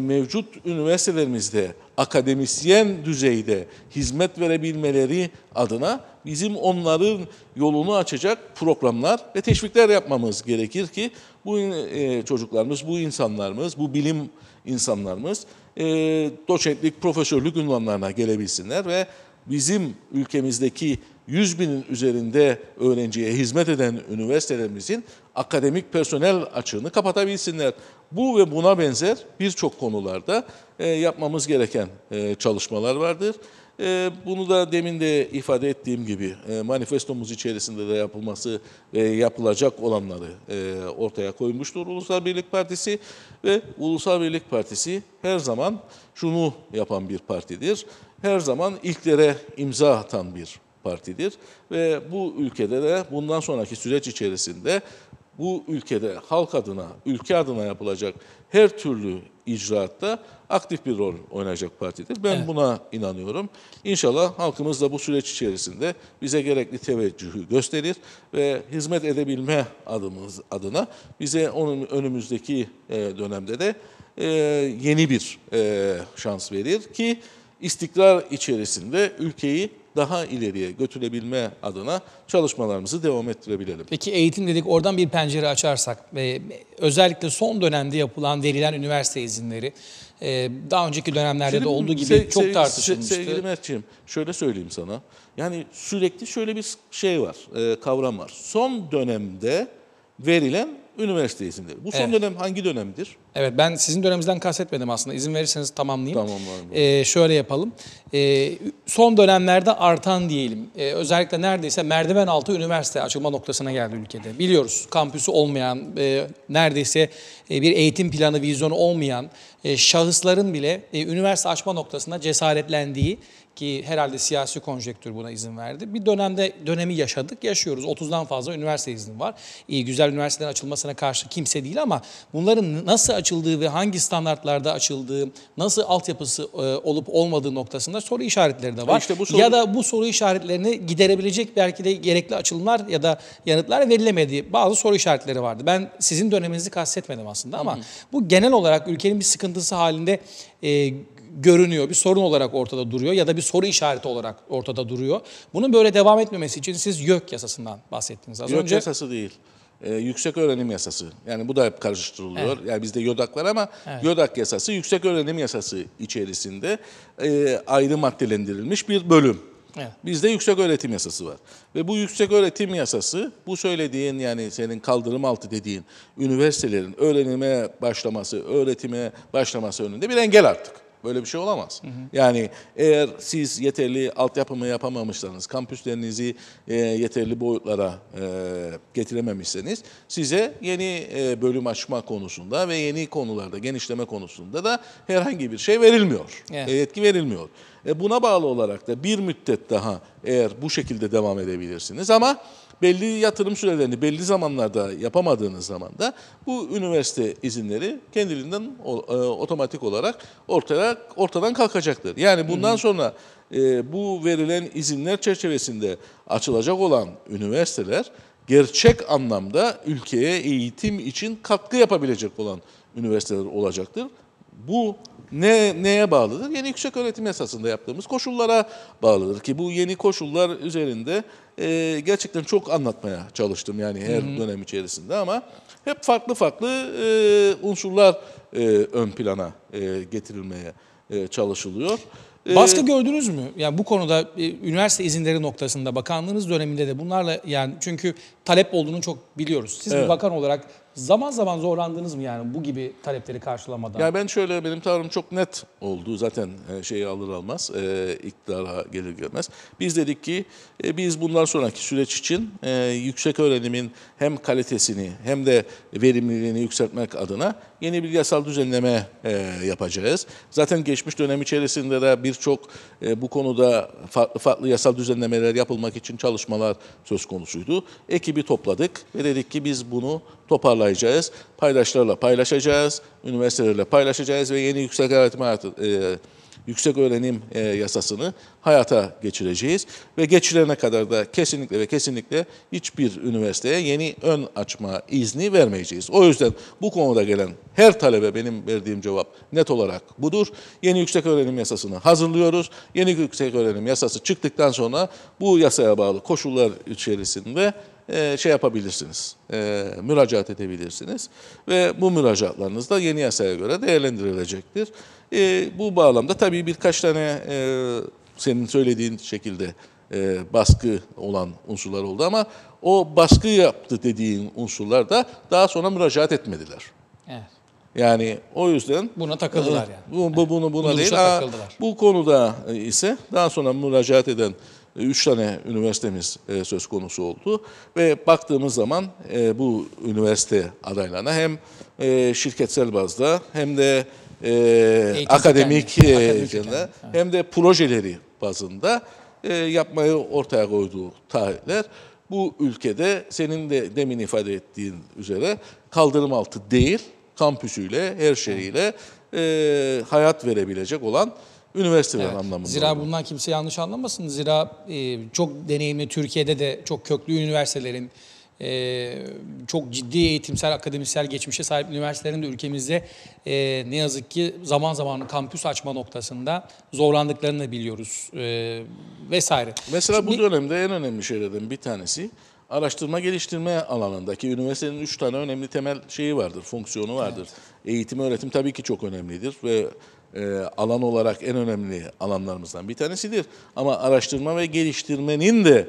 B: mevcut üniversitelerimizde akademisyen düzeyde hizmet verebilmeleri adına bizim onların yolunu açacak programlar ve teşvikler yapmamız gerekir ki bu çocuklarımız, bu insanlarımız, bu bilim insanlarımız doçentlik, profesörlük unvanlarına gelebilsinler ve bizim ülkemizdeki 100 binin üzerinde öğrenciye hizmet eden üniversitelerimizin akademik personel açığını kapatabilsinler. Bu ve buna benzer birçok konularda yapmamız gereken çalışmalar vardır. Bunu da demin de ifade ettiğim gibi manifestomuz içerisinde de yapılması ve yapılacak olanları ortaya koymuştur Ulusal Birlik Partisi ve Ulusal Birlik Partisi her zaman şunu yapan bir partidir. Her zaman ilklere imza atan bir partidir ve bu ülkede de bundan sonraki süreç içerisinde bu ülkede halk adına, ülke adına yapılacak her türlü icraatta aktif bir rol oynayacak partidir. Ben buna inanıyorum. İnşallah halkımız da bu süreç içerisinde bize gerekli teveccühü gösterir ve hizmet edebilme adına bize onun önümüzdeki dönemde de yeni bir şans verir ki istikrar içerisinde ülkeyi daha ileriye götürebilme adına çalışmalarımızı devam ettirebilelim.
A: Peki eğitim dedik, oradan bir pencere açarsak ve özellikle son dönemde yapılan verilen üniversite izinleri daha önceki dönemlerde de olduğu gibi çok tartışılmıştı.
B: Sevgili Mert'ciğim şöyle söyleyeyim sana. Yani sürekli şöyle bir şey var, kavram var. Son dönemde verilen üniversite izinleri. Bu son
A: Evet.
B: dönem hangi dönemdir?
A: Evet, ben sizin döneminizden kastetmedim aslında. İzin verirseniz tamamlayayım.
B: Tamam abi.
A: Şöyle yapalım. Son dönemlerde artan diyelim. Özellikle neredeyse merdiven altı üniversite açılma noktasına geldi ülkede. Biliyoruz, kampüsü olmayan, neredeyse bir eğitim planı, vizyonu olmayan şahısların bile üniversite açma noktasında cesaretlendiği, ki herhalde siyasi konjektür buna izin verdi. Bir dönemi yaşadık, yaşıyoruz. 30'dan fazla üniversite izni var. İyi, güzel üniversitelerin açılmasına karşı kimse değil ama bunların nasıl açıldığı ve hangi standartlarda açıldığı, nasıl altyapısı olup olmadığı noktasında soru işaretleri de var.
B: İşte bu soru...
A: Ya da bu soru işaretlerini giderebilecek belki de gerekli açılımlar ya da yanıtlar verilemediği bazı soru işaretleri vardı. Ben sizin döneminizi kastetmedim aslında ama bu genel olarak ülkenin bir sıkıntısı halinde görünüyor, bir sorun olarak ortada duruyor ya da bir soru işareti olarak ortada duruyor. Bunun böyle devam etmemesi için siz YÖK yasasından bahsettiniz az
B: YÖK
A: önce.
B: yasası değil. Yüksek öğrenim yasası. Yani bu da hep karıştırılıyor.
A: Evet.
B: Yani bizde YÖDAK var ama
A: Evet.
B: YÖDAK yasası yüksek öğrenim yasası içerisinde ayrı maddelendirilmiş bir bölüm.
A: Evet.
B: Bizde yüksek öğretim yasası var. Ve bu yüksek öğretim yasası bu söylediğin yani senin kaldırım altı dediğin üniversitelerin öğrenime başlaması, öğretime başlaması önünde bir engel artık. Böyle bir şey olamaz. Yani eğer siz yeterli altyapımı yapamamışsanız, kampüslerinizi yeterli boyutlara getirememişseniz size yeni bölüm açma konusunda ve yeni konularda genişleme konusunda da herhangi bir şey verilmiyor.
A: Evet.
B: Yetki verilmiyor. Buna bağlı olarak da bir müddet daha eğer bu şekilde devam edebilirsiniz ama belli yatırım sürelerini belli zamanlarda yapamadığınız zaman da bu üniversite izinleri kendiliğinden otomatik olarak ortadan kalkacaktır. Yani bundan sonra bu verilen izinler çerçevesinde açılacak olan üniversiteler gerçek anlamda ülkeye eğitim için katkı yapabilecek olan üniversiteler olacaktır. Bu neye bağlıdır? Yeni yüksek öğretim yasasında yaptığımız koşullara bağlıdır ki bu yeni koşullar üzerinde gerçekten çok anlatmaya çalıştım yani her dönem içerisinde ama hep farklı unsurlar ön plana getirilmeye çalışılıyor.
A: Baskı gördünüz mü? Yani bu konuda üniversite izinleri noktasında bakanlığınız döneminde de bunlarla yani çünkü talep olduğunu çok biliyoruz. Siz bir bakan olarak zaman zaman zorlandınız mı yani bu gibi talepleri karşılamadan?
B: Ya ben şöyle benim tavrım çok net oldu. Zaten şeyi alır almaz, iktidara gelir gelmez. Biz dedik ki biz bundan sonraki süreç için yüksek öğrenimin hem kalitesini hem de verimliliğini yükseltmek adına yeni bir yasal düzenleme yapacağız. Zaten geçmiş dönem içerisinde de birçok bu konuda farklı yasal düzenlemeler yapılmak için çalışmalar söz konusuydu. Ekibi topladık ve dedik ki biz bunu toparlayacağız. Paydaşlarla paylaşacağız, üniversitelerle paylaşacağız ve yeni yüksek öğrenim yasasını hayata geçireceğiz. Ve geçirene kadar da kesinlikle hiçbir üniversiteye yeni ön açma izni vermeyeceğiz. O yüzden bu konuda gelen her talebe benim verdiğim cevap net olarak budur. Yeni yüksek öğrenim yasasını hazırlıyoruz. Yeni yüksek öğrenim yasası çıktıktan sonra bu yasaya bağlı koşullar içerisinde şey yapabilirsiniz, müracaat edebilirsiniz ve bu müracaatlarınız da yeni yasaya göre değerlendirilecektir. Bu bağlamda tabii birkaç tane senin söylediğin şekilde baskı olan unsurlar oldu ama o baskı yaptı dediğin unsurlar da daha sonra müracaat etmediler.
A: Evet.
B: Yani o yüzden
A: Buna takıldılar yani.
B: Buna değil.
A: Takıldılar.
B: Bu konuda ise daha sonra müracaat eden 3 tane üniversitemiz söz konusu oldu ve baktığımız zaman bu üniversite adaylarına hem şirketsel bazda hem de akademik hem de projeleri bazında yapmayı ortaya koyduğu taahhütler bu ülkede senin de demin ifade ettiğin üzere kaldırım altı değil, kampüsüyle, her şeyiyle hayat verebilecek olan üniversiteler anlamında.
A: Zira bundan kimse yanlış anlamasın. Zira çok deneyimli Türkiye'de de çok köklü üniversitelerin, çok ciddi eğitimsel, akademisel geçmişe sahip üniversitelerin de ülkemizde ne yazık ki zaman zaman kampüs açma noktasında zorlandıklarını da biliyoruz vesaire.
B: Mesela bu dönemde en önemli şeylerden bir tanesi araştırma geliştirme alanındaki üniversitenin 3 tane önemli temel şeyi vardır, fonksiyonu vardır. Evet. Eğitim, öğretim tabii ki çok önemlidir ve alan olarak en önemli alanlarımızdan bir tanesidir. Ama araştırma ve geliştirmenin de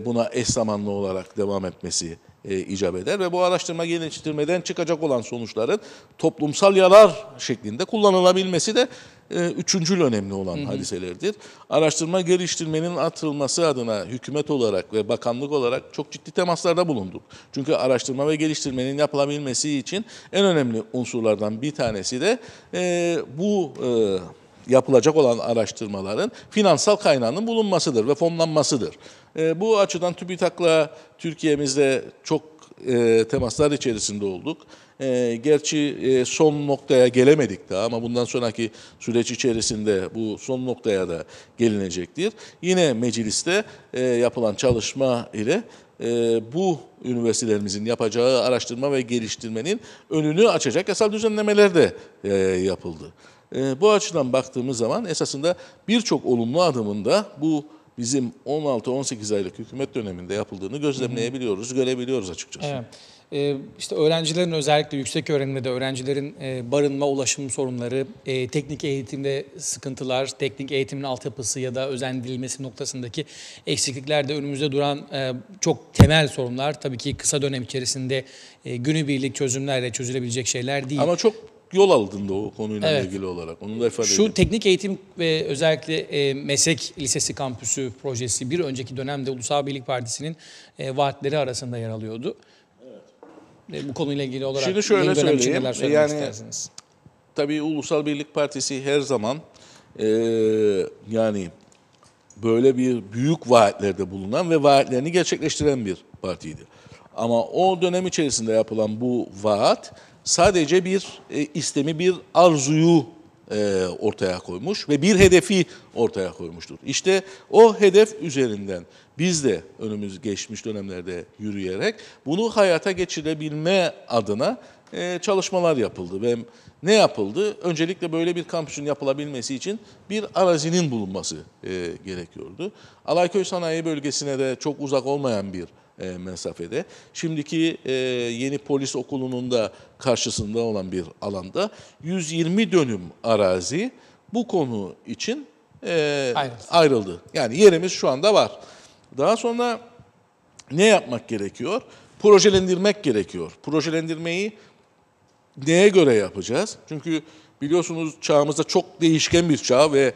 B: buna eş zamanlı olarak devam etmesi icap eder ve bu araştırma geliştirmeden çıkacak olan sonuçların toplumsal yarar şeklinde kullanılabilmesi de üçüncül önemli olan hadiselerdir. Araştırma geliştirmenin artırılması adına hükümet olarak ve bakanlık olarak çok ciddi temaslarda bulunduk. Çünkü araştırma ve geliştirmenin yapılabilmesi için en önemli unsurlardan bir tanesi de bu yapılacak olan araştırmaların finansal kaynağının bulunmasıdır ve fonlanmasıdır. Bu açıdan TÜBİTAK'la Türkiye'mizde çok temaslar içerisinde olduk. Gerçi son noktaya gelemedik daha ama bundan sonraki süreç içerisinde bu son noktaya da gelinecektir. Yine mecliste yapılan çalışma ile bu üniversitelerimizin yapacağı araştırma ve geliştirmenin önünü açacak yasal düzenlemeler de yapıldı. Bu açıdan baktığımız zaman esasında birçok olumlu adımında bu bizim 16-18 aylık hükümet döneminde yapıldığını gözlemleyebiliyoruz, görebiliyoruz açıkçası.
A: Evet. İşte öğrencilerin özellikle yüksek öğrenimde öğrencilerin barınma, ulaşım sorunları, teknik eğitimde sıkıntılar, teknik eğitimin altyapısı ya da özendirilmesi noktasındaki eksiklikler de önümüzde duran çok temel sorunlar. Tabii ki kısa dönem içerisinde günübirlik çözümlerle çözülebilecek şeyler değil.
B: Ama çok yol aldığında o konuyla ilgili olarak. Onu da ifade edeyim.
A: Şu teknik eğitim ve özellikle meslek lisesi kampüsü projesi bir önceki dönemde Ulusal Birlik Partisi'nin vaatleri arasında yer alıyordu. Bu konuyla ilgili olarak
B: şimdi şöyle
A: yeni dönem için
B: söyleyeyim,
A: neler söylemek istersiniz?
B: Tabii Ulusal Birlik Partisi her zaman yani böyle bir büyük vaatlerde bulunan ve vaatlerini gerçekleştiren bir partiydi. Ama o dönem içerisinde yapılan bu vaat sadece bir istemi, bir arzuyu ortaya koymuş ve bir hedefi ortaya koymuştur. İşte o hedef üzerinden biz de geçmiş dönemlerde yürüyerek bunu hayata geçirebilme adına çalışmalar yapıldı ve ne yapıldı? Öncelikle böyle bir kampüsün yapılabilmesi için bir arazinin bulunması gerekiyordu. Alayköy Sanayi Bölgesi'ne de çok uzak olmayan bir mesafede. Şimdiki yeni polis okulunun da karşısında olan bir alanda 120 dönüm arazi bu konu için ayrıldı. Yani yerimiz şu anda var. Daha sonra ne yapmak gerekiyor? Projelendirmek gerekiyor. Projelendirmeyi neye göre yapacağız? Çünkü biliyorsunuz çağımızda çok değişken bir çağ ve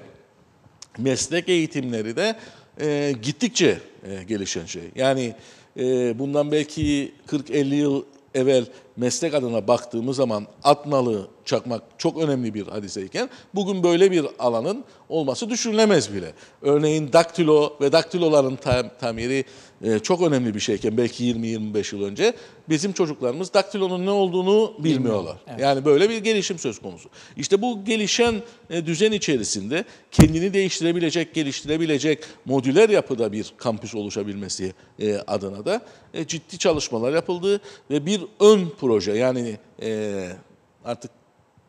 B: meslek eğitimleri de gittikçe gelişen şey. Yani bundan belki 40-50 yıl evvel meslek adına baktığımız zaman at nalı çakmak çok önemli bir hadiseyken bugün böyle bir alanın olması düşünülemez bile. Örneğin daktilo ve daktiloların tamiri çok önemli bir şeyken belki 20-25 yıl önce bizim çocuklarımız daktilonun ne olduğunu bilmiyorlar. Evet. Yani böyle bir gelişim söz konusu. İşte bu gelişen düzen içerisinde kendini değiştirebilecek, geliştirebilecek modüler yapıda bir kampüs oluşabilmesi adına da ciddi çalışmalar yapıldı ve bir ön proje yani artık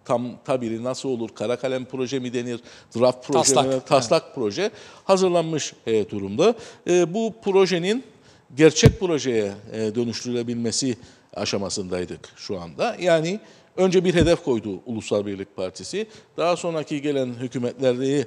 B: tam tabiri nasıl olur? Kara kalem proje mi denir? Draft proje mi? Taslak proje hazırlanmış durumda. Bu projenin gerçek projeye dönüştürülebilmesi aşamasındaydık şu anda. Yani önce bir hedef koydu Ulusal Birlik Partisi. Daha sonraki gelen hükümetleri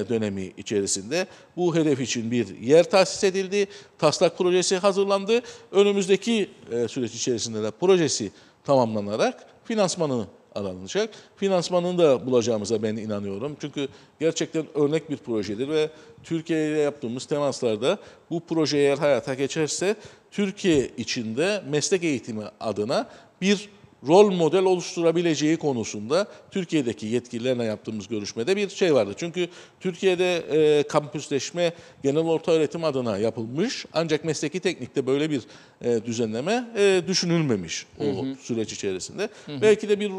B: dönemi içerisinde bu hedef için bir yer tahsis edildi. Taslak projesi hazırlandı. Önümüzdeki süreç içerisinde de projesi tamamlanarak finansmanı aranacak. Finansmanını da bulacağımıza ben inanıyorum. Çünkü gerçekten örnek bir projedir ve Türkiye ile yaptığımız temaslarda bu proje eğer hayata geçerse Türkiye içinde meslek eğitimi adına bir rol model oluşturabileceği konusunda Türkiye'deki yetkililerle yaptığımız görüşmede bir şey vardı. Çünkü Türkiye'de kampüsleşme genel ortaöğretim adına yapılmış ancak mesleki teknikte böyle bir düzenleme düşünülmemiş o süreç içerisinde. Belki de bir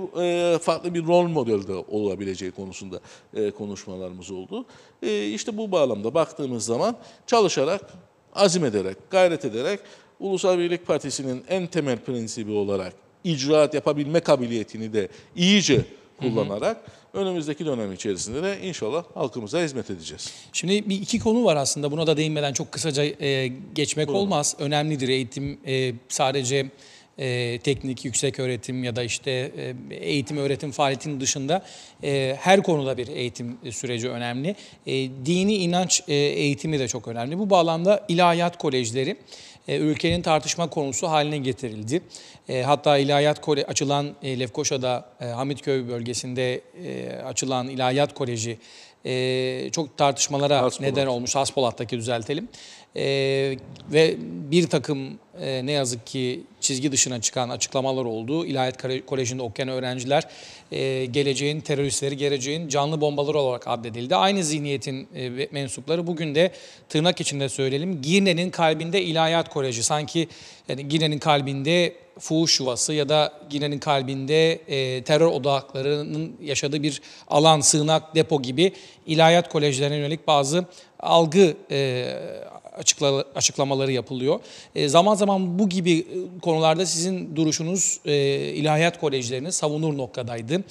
B: farklı bir rol modelde olabileceği konusunda konuşmalarımız oldu. İşte bu bağlamda baktığımız zaman çalışarak, azim ederek, gayret ederek Ulusal Birlik Partisi'nin en temel prensibi olarak icraat yapabilme kabiliyetini de iyice kullanarak önümüzdeki dönem içerisinde de inşallah halkımıza hizmet edeceğiz.
A: Şimdi iki konu var aslında. Buna da değinmeden çok kısaca geçmek olmaz. Önemlidir eğitim sadece teknik, yüksek öğretim ya da işte eğitim, öğretim faaliyetinin dışında her konuda bir eğitim süreci önemli. Dini inanç eğitimi de çok önemli. Bu bağlamda ilahiyat kolejleri ülkenin tartışma konusu haline getirildi. Hatta açılan Lefkoşa'da Hamitköy bölgesinde açılan ilahiyat koleji çok tartışmalara neden olmuş. Haspolat'taki düzeltelim. Ve bir takım ne yazık ki çizgi dışına çıkan açıklamalar oldu. İlahiyat Koleji'nde okuyan öğrenciler geleceğin teröristleri, geleceğin canlı bombaları olarak addedildi. Aynı zihniyetin mensupları bugün de tırnak içinde söyleyelim Girne'nin kalbinde İlahiyat Koleji. Sanki yani Girne'nin kalbinde fuhuş yuvası ya da Girne'nin kalbinde terör odaklarının yaşadığı bir alan, sığınak, depo gibi ilahiyat kolejlerine yönelik bazı algı açıklamaları yapılıyor. Zaman zaman bu gibi konularda sizin duruşunuz ilahiyat kolejlerini savunur noktadaydı.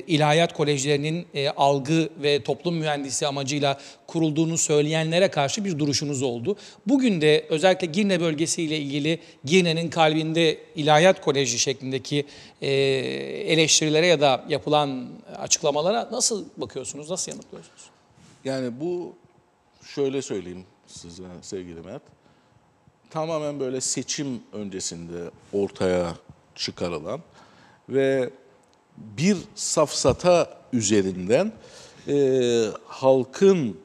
A: İlahiyat kolejlerinin algı ve toplum mühendisi amacıyla kurulduğunu söyleyenlere karşı bir duruşunuz oldu. Bugün de özellikle Girne bölgesiyle ilgili Girne'nin kalbinde ilahiyat koleji şeklindeki eleştirilere ya da yapılan açıklamalara nasıl bakıyorsunuz, nasıl yanıtlıyorsunuz?
B: Yani bu şöyle söyleyeyim size sevgili Mert. Tamamen böyle seçim öncesinde ortaya çıkarılan ve bir safsata üzerinden halkın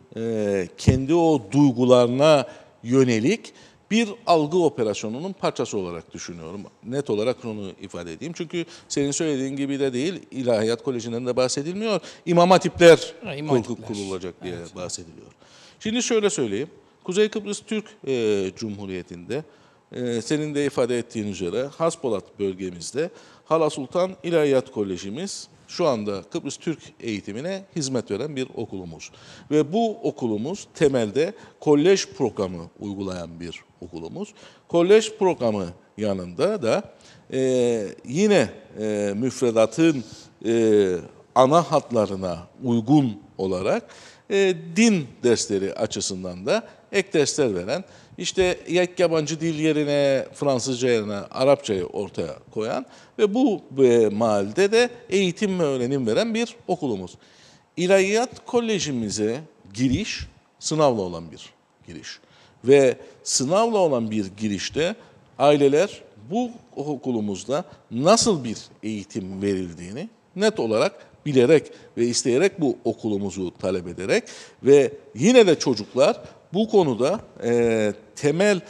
B: kendi o duygularına yönelik bir algı operasyonunun parçası olarak düşünüyorum. Net olarak onu ifade edeyim. Çünkü senin söylediğin gibi de değil, İlahiyat Koleji'nden de bahsedilmiyor. İmam Hatipler kurulacak diye bahsediliyor. Şimdi şöyle söyleyeyim. Kuzey Kıbrıs Türk Cumhuriyeti'nde senin de ifade ettiğin üzere Haspolat bölgemizde Hala Sultan İlahiyat Kolejimiz şu anda Kıbrıs Türk eğitimine hizmet veren bir okulumuz. Ve bu okulumuz temelde kolej programı uygulayan bir okulumuz. Kolej programı yanında da yine müfredatın ana hatlarına uygun olarak din dersleri açısından da ek dersler veren, işte yabancı dil yerine Fransızca yerine Arapçayı ortaya koyan ve bu mahallede de eğitim ve öğrenim veren bir okulumuz. İlahiyat Kolejimize giriş sınavla olan bir giriş. Ve sınavla olan bir girişte aileler bu okulumuzda nasıl bir eğitim verildiğini net olarak bilerek ve isteyerek bu okulumuzu talep ederek ve yine de çocuklar bu konuda temel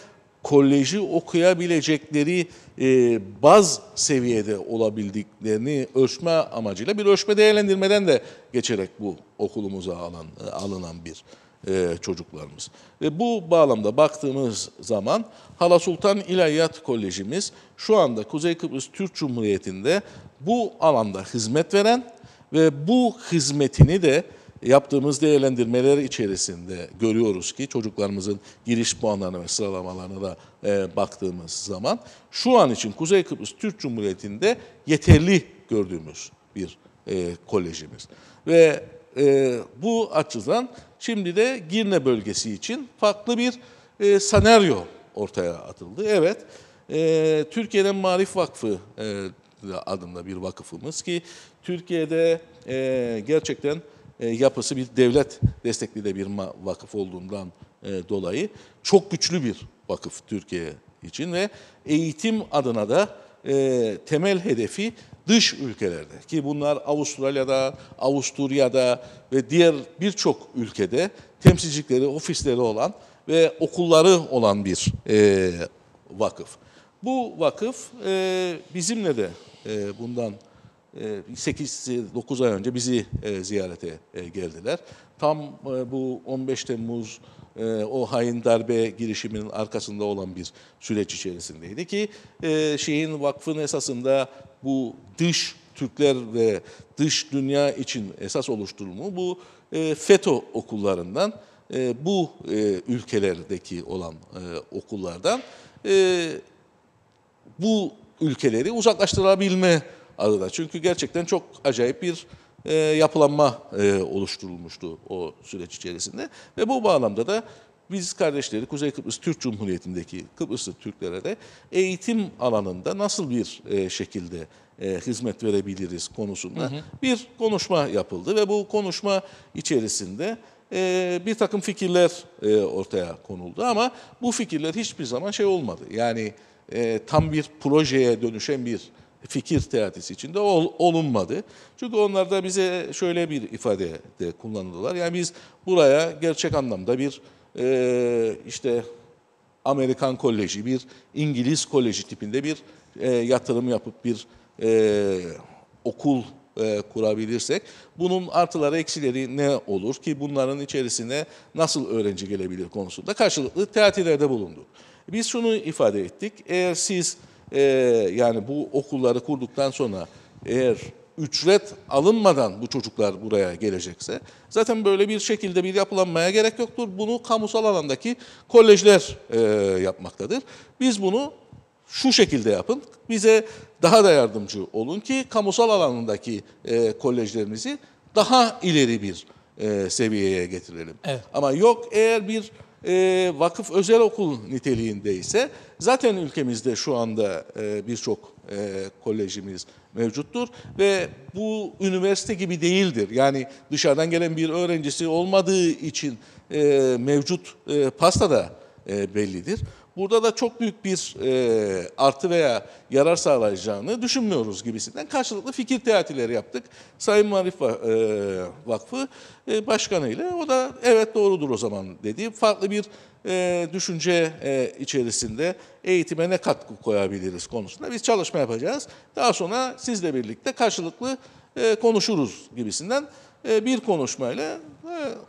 B: koleji okuyabilecekleri baz seviyede olabildiklerini ölçme amacıyla bir ölçme değerlendirmeden de geçerek bu okulumuza alınan bir çocuklarımız. Ve bu bağlamda baktığımız zaman Hala Sultan İlahiyat Kolejimiz şu anda Kuzey Kıbrıs Türk Cumhuriyeti'nde bu alanda hizmet veren ve bu hizmetini de yaptığımız değerlendirmeler içerisinde görüyoruz ki çocuklarımızın giriş puanlarına ve sıralamalarına da baktığımız zaman şu an için Kuzey Kıbrıs Türk Cumhuriyeti'nde yeterli gördüğümüz bir kolejimiz. Ve bu açıdan şimdi de Girne bölgesi için farklı bir senaryo ortaya atıldı. Evet, Türkiye'den Marif Vakfı adında bir vakıfımız ki Türkiye'de gerçekten yapısı bir devlet destekli de bir vakıf olduğundan dolayı çok güçlü bir vakıf Türkiye için ve eğitim adına da temel hedefi dış ülkelerde ki bunlar Avustralya'da, Avusturya'da ve diğer birçok ülkede temsilcilikleri, ofisleri olan ve okulları olan bir vakıf. Bu vakıf bizimle de bundan 8-9 ay önce bizi ziyarete geldiler. Tam bu 15 Temmuz o hain darbe girişiminin arkasında olan bir süreç içerisindeydi ki vakfın esasında bu dış Türkler ve dış dünya için esas oluşturulmu bu FETÖ okullarından bu ülkelerdeki olan okullardan bu ülkeleri uzaklaştırabilme adına. Çünkü gerçekten çok acayip bir yapılanma oluşturulmuştu o süreç içerisinde. Ve bu bağlamda da biz kardeşleri Kuzey Kıbrıs Türk Cumhuriyeti'ndeki Kıbrıslı Türklere de eğitim alanında nasıl bir şekilde hizmet verebiliriz konusunda bir konuşma yapıldı ve bu konuşma içerisinde bir takım fikirler ortaya konuldu ama bu fikirler hiçbir zaman şey olmadı. Yani tam bir projeye dönüşen bir fikir teatisi içinde olunmadı. Çünkü onlar da bize şöyle bir ifade de kullandılar. Yani biz buraya gerçek anlamda bir işte Amerikan koleji, bir İngiliz koleji tipinde bir yatırım yapıp bir okul kurabilirsek bunun artıları eksileri ne olur ki bunların içerisine nasıl öğrenci gelebilir konusunda karşılıklı teatilerde bulundu. Biz şunu ifade ettik, eğer siz yani bu okulları kurduktan sonra eğer ücret alınmadan bu çocuklar buraya gelecekse zaten böyle bir şekilde bir yapılanmaya gerek yoktur. Bunu kamusal alandaki kolejler yapmaktadır. Biz bunu şu şekilde yapın, bize daha da yardımcı olun ki kamusal alanındaki kolejlerimizi daha ileri bir seviyeye getirelim.
A: Evet.
B: Ama yok eğer bir vakıf özel okul niteliğindeyse zaten ülkemizde şu anda birçok kolejimiz mevcuttur ve bu üniversite gibi değildir. Yani dışarıdan gelen bir öğrencisi olmadığı için mevcut pasta da bellidir. Burada da çok büyük bir artı veya yarar sağlayacağını düşünmüyoruz gibisinden karşılıklı fikir teatileri yaptık. Sayın Marif Vakfı Başkanı o da evet doğrudur o zaman dedi. Farklı bir düşünce içerisinde eğitime ne katkı koyabiliriz konusunda biz çalışma yapacağız. Daha sonra sizle birlikte karşılıklı konuşuruz gibisinden bir konuşmayla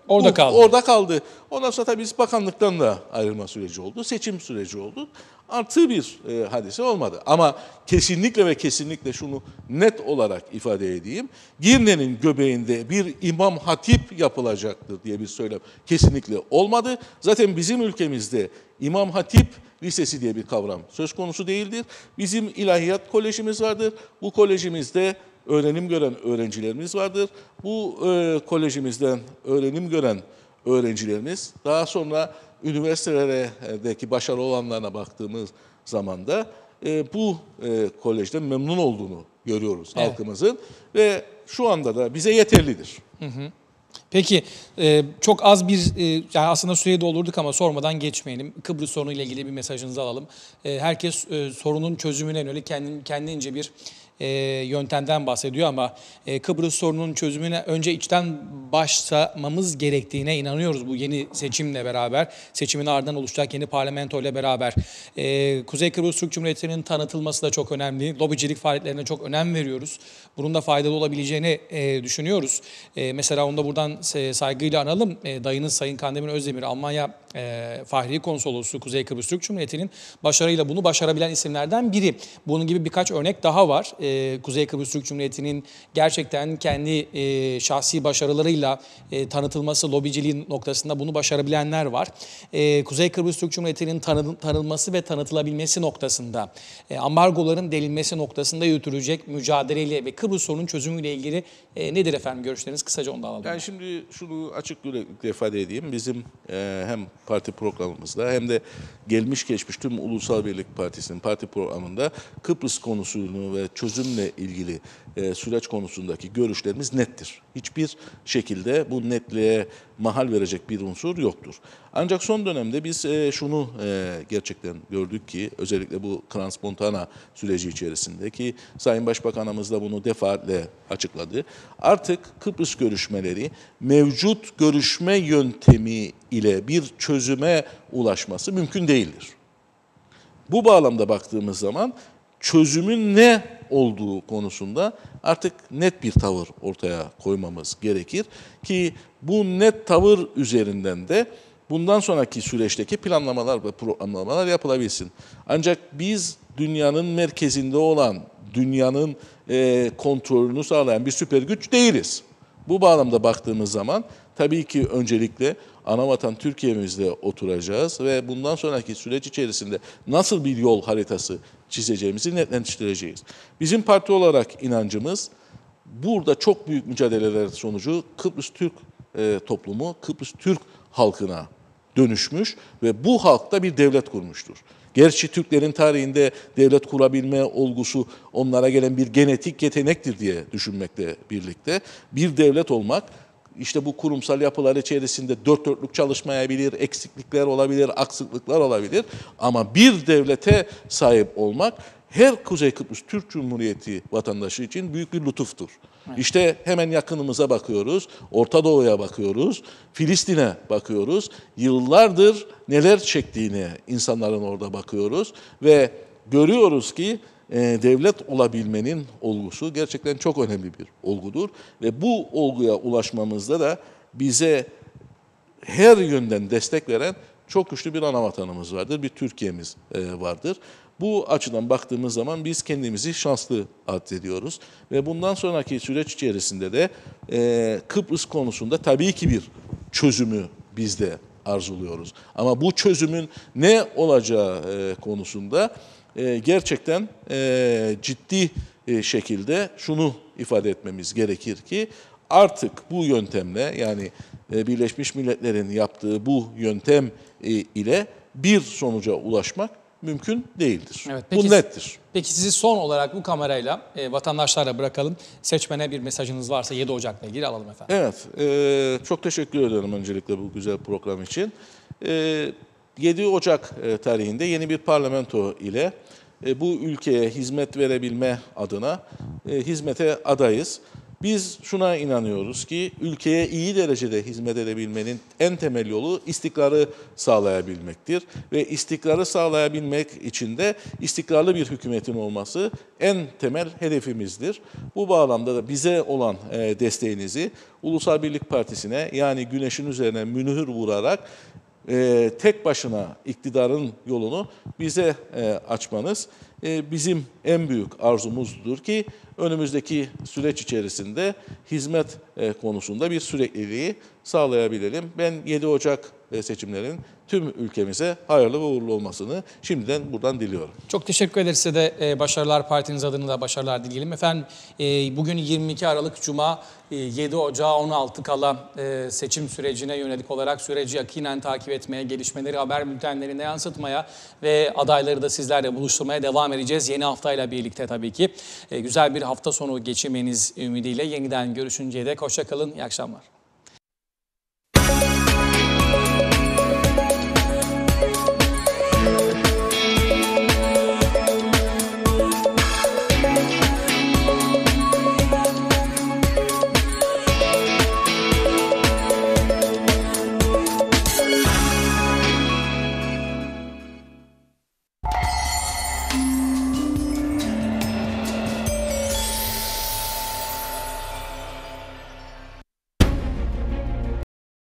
B: orada kaldı. Ondan sonra tabii biz bakanlıktan da ayrılma süreci oldu, seçim süreci oldu. Artı bir hadise olmadı. Ama kesinlikle ve kesinlikle şunu net olarak ifade edeyim. Girne'nin göbeğinde bir imam hatip yapılacaktır diye bir söylem kesinlikle olmadı. Zaten bizim ülkemizde imam hatip lisesi diye bir kavram söz konusu değildir. Bizim ilahiyat kolejimiz vardır. Bu kolejimizde öğrenim gören öğrencilerimiz vardır. Bu kolejimizden öğrenim gören öğrencilerimiz daha sonra üniversitelerdeki başarılı olanlarına baktığımız zaman da bu kolejden memnun olduğunu görüyoruz halkımızın ve şu anda da bize yeterlidir.
A: Peki çok az bir yani aslında süreyi doldurduk ama sormadan geçmeyelim. Kıbrıs sorunu ile ilgili bir mesajınızı alalım. Herkes sorunun çözümüne yönelik kendince bir yöntemden bahsediyor ama Kıbrıs sorununun çözümüne önce içten başlamamız gerektiğine inanıyoruz bu yeni seçimle beraber. Seçimin ardından oluşacak yeni parlamento ile beraber. Kuzey Kıbrıs Türk Cumhuriyeti'nin tanıtılması da çok önemli. Lobicilik faaliyetlerine çok önem veriyoruz. Bunun da faydalı olabileceğini düşünüyoruz. Mesela onu da buradan saygıyla analım. Dayınız Sayın Kandemir Özdemir, Almanya Fahri Konsolosu Kuzey Kıbrıs Türk Cumhuriyeti'nin başarıyla bunu başarabilen isimlerden biri. Bunun gibi birkaç örnek daha var. Kuzey Kıbrıs Türk Cumhuriyeti'nin gerçekten kendi şahsi başarılarıyla tanıtılması, lobiciliğin noktasında bunu başarabilenler var. Kuzey Kıbrıs Türk Cumhuriyeti'nin tanınması ve tanıtılabilmesi noktasında, ambargoların delinmesi noktasında yürütülecek mücadeleyle ve Kıbrıs sorunun çözümüyle ilgili nedir efendim görüşleriniz? Kısaca onu da alalım.
B: Yani şimdi şunu açık yüreklilikle ifade edeyim. Bizim hem parti programımızda hem de gelmiş geçmiş tüm Ulusal Birlik Partisi'nin parti programında Kıbrıs konusunu ve çözümle ilgili süreç konusundaki görüşlerimiz nettir. Hiçbir şekilde bu netliğe mahal verecek bir unsur yoktur. Ancak son dönemde biz şunu gerçekten gördük ki özellikle bu Crans-Montana süreci içerisinde ki Sayın Başbakanımız da bunu defaatle açıkladı. Artık Kıbrıs görüşmeleri mevcut görüşme yöntemi ile bir çözüme ulaşması mümkün değildir. Bu bağlamda baktığımız zaman çözümün ne olduğu konusunda artık net bir tavır ortaya koymamız gerekir ki bu net tavır üzerinden de bundan sonraki süreçteki planlamalar ve programlamalar yapılabilsin. Ancak biz dünyanın merkezinde olan, dünyanın kontrolünü sağlayan bir süper güç değiliz. Bu bağlamda baktığımız zaman tabii ki öncelikle anavatan Türkiye'mizde oturacağız ve bundan sonraki süreç içerisinde nasıl bir yol haritası çizeceğimizi netleştireceğiz. Bizim parti olarak inancımız burada çok büyük mücadeleler sonucu Kıbrıs Türk toplumu, Kıbrıs Türk halkına dönüşmüş ve bu halkta bir devlet kurmuştur. Gerçi Türklerin tarihinde devlet kurabilme olgusu onlara gelen bir genetik yetenektir diye düşünmekle birlikte bir devlet olmak, işte bu kurumsal yapılar içerisinde dört dörtlük çalışmayabilir, eksiklikler olabilir, aksaklıklar olabilir ama bir devlete sahip olmak her Kuzey Kıbrıs Türk Cumhuriyeti vatandaşı için büyük bir lütuftur. Evet. İşte hemen yakınımıza bakıyoruz, Orta Doğu'ya bakıyoruz, Filistin'e bakıyoruz. Yıllardır neler çektiğine insanların orada bakıyoruz ve görüyoruz ki devlet olabilmenin olgusu gerçekten çok önemli bir olgudur. Ve bu olguya ulaşmamızda da bize her yönden destek veren çok güçlü bir ana vatanımız vardır, bir Türkiye'miz vardır. Bu açıdan baktığımız zaman biz kendimizi şanslı addediyoruz. Ve bundan sonraki süreç içerisinde de Kıbrıs konusunda tabii ki bir çözümü biz de arzuluyoruz. Ama bu çözümün ne olacağı konusunda gerçekten ciddi şekilde şunu ifade etmemiz gerekir ki artık bu yöntemle yani Birleşmiş Milletler'in yaptığı bu yöntem ile bir sonuca ulaşmak mümkün değildir. Evet, peki, bu nettir.
A: Peki sizi son olarak bu kamerayla vatandaşlarla bırakalım. Seçmene bir mesajınız varsa 7 Ocak'la ilgili alalım efendim.
B: Evet, çok teşekkür ederim öncelikle bu güzel program için. 7 Ocak tarihinde yeni bir parlamento ile bu ülkeye hizmet verebilme adına hizmete adayız. Biz şuna inanıyoruz ki ülkeye iyi derecede hizmet edebilmenin en temel yolu istikrarı sağlayabilmektir. Ve istikrarı sağlayabilmek için de istikrarlı bir hükümetin olması en temel hedefimizdir. Bu bağlamda da bize olan desteğinizi Ulusal Birlik Partisi'ne yani güneşin üzerine mühür vurarak tek başına iktidarın yolunu bize açmanız bizim en büyük arzumuzdur ki önümüzdeki süreç içerisinde hizmet konusunda bir sürekliliği sağlayabilelim. Ben 7 Ocak seçimlerin tüm ülkemize hayırlı ve uğurlu olmasını şimdiden buradan diliyorum.
A: Çok teşekkür ederiz size de başarılar, partiniz adına da başarılar dileyelim. Efendim bugün 22 Aralık Cuma 7 Ocağı 16 kala seçim sürecine yönelik olarak süreci yakinen takip etmeye, gelişmeleri haber bültenlerinde yansıtmaya ve adayları da sizlerle buluşturmaya devam edeceğiz. Yeni haftayla birlikte tabii ki güzel bir hafta sonu geçirmeniz ümidiyle yeniden görüşünceye dek hoşça kalın, iyi akşamlar.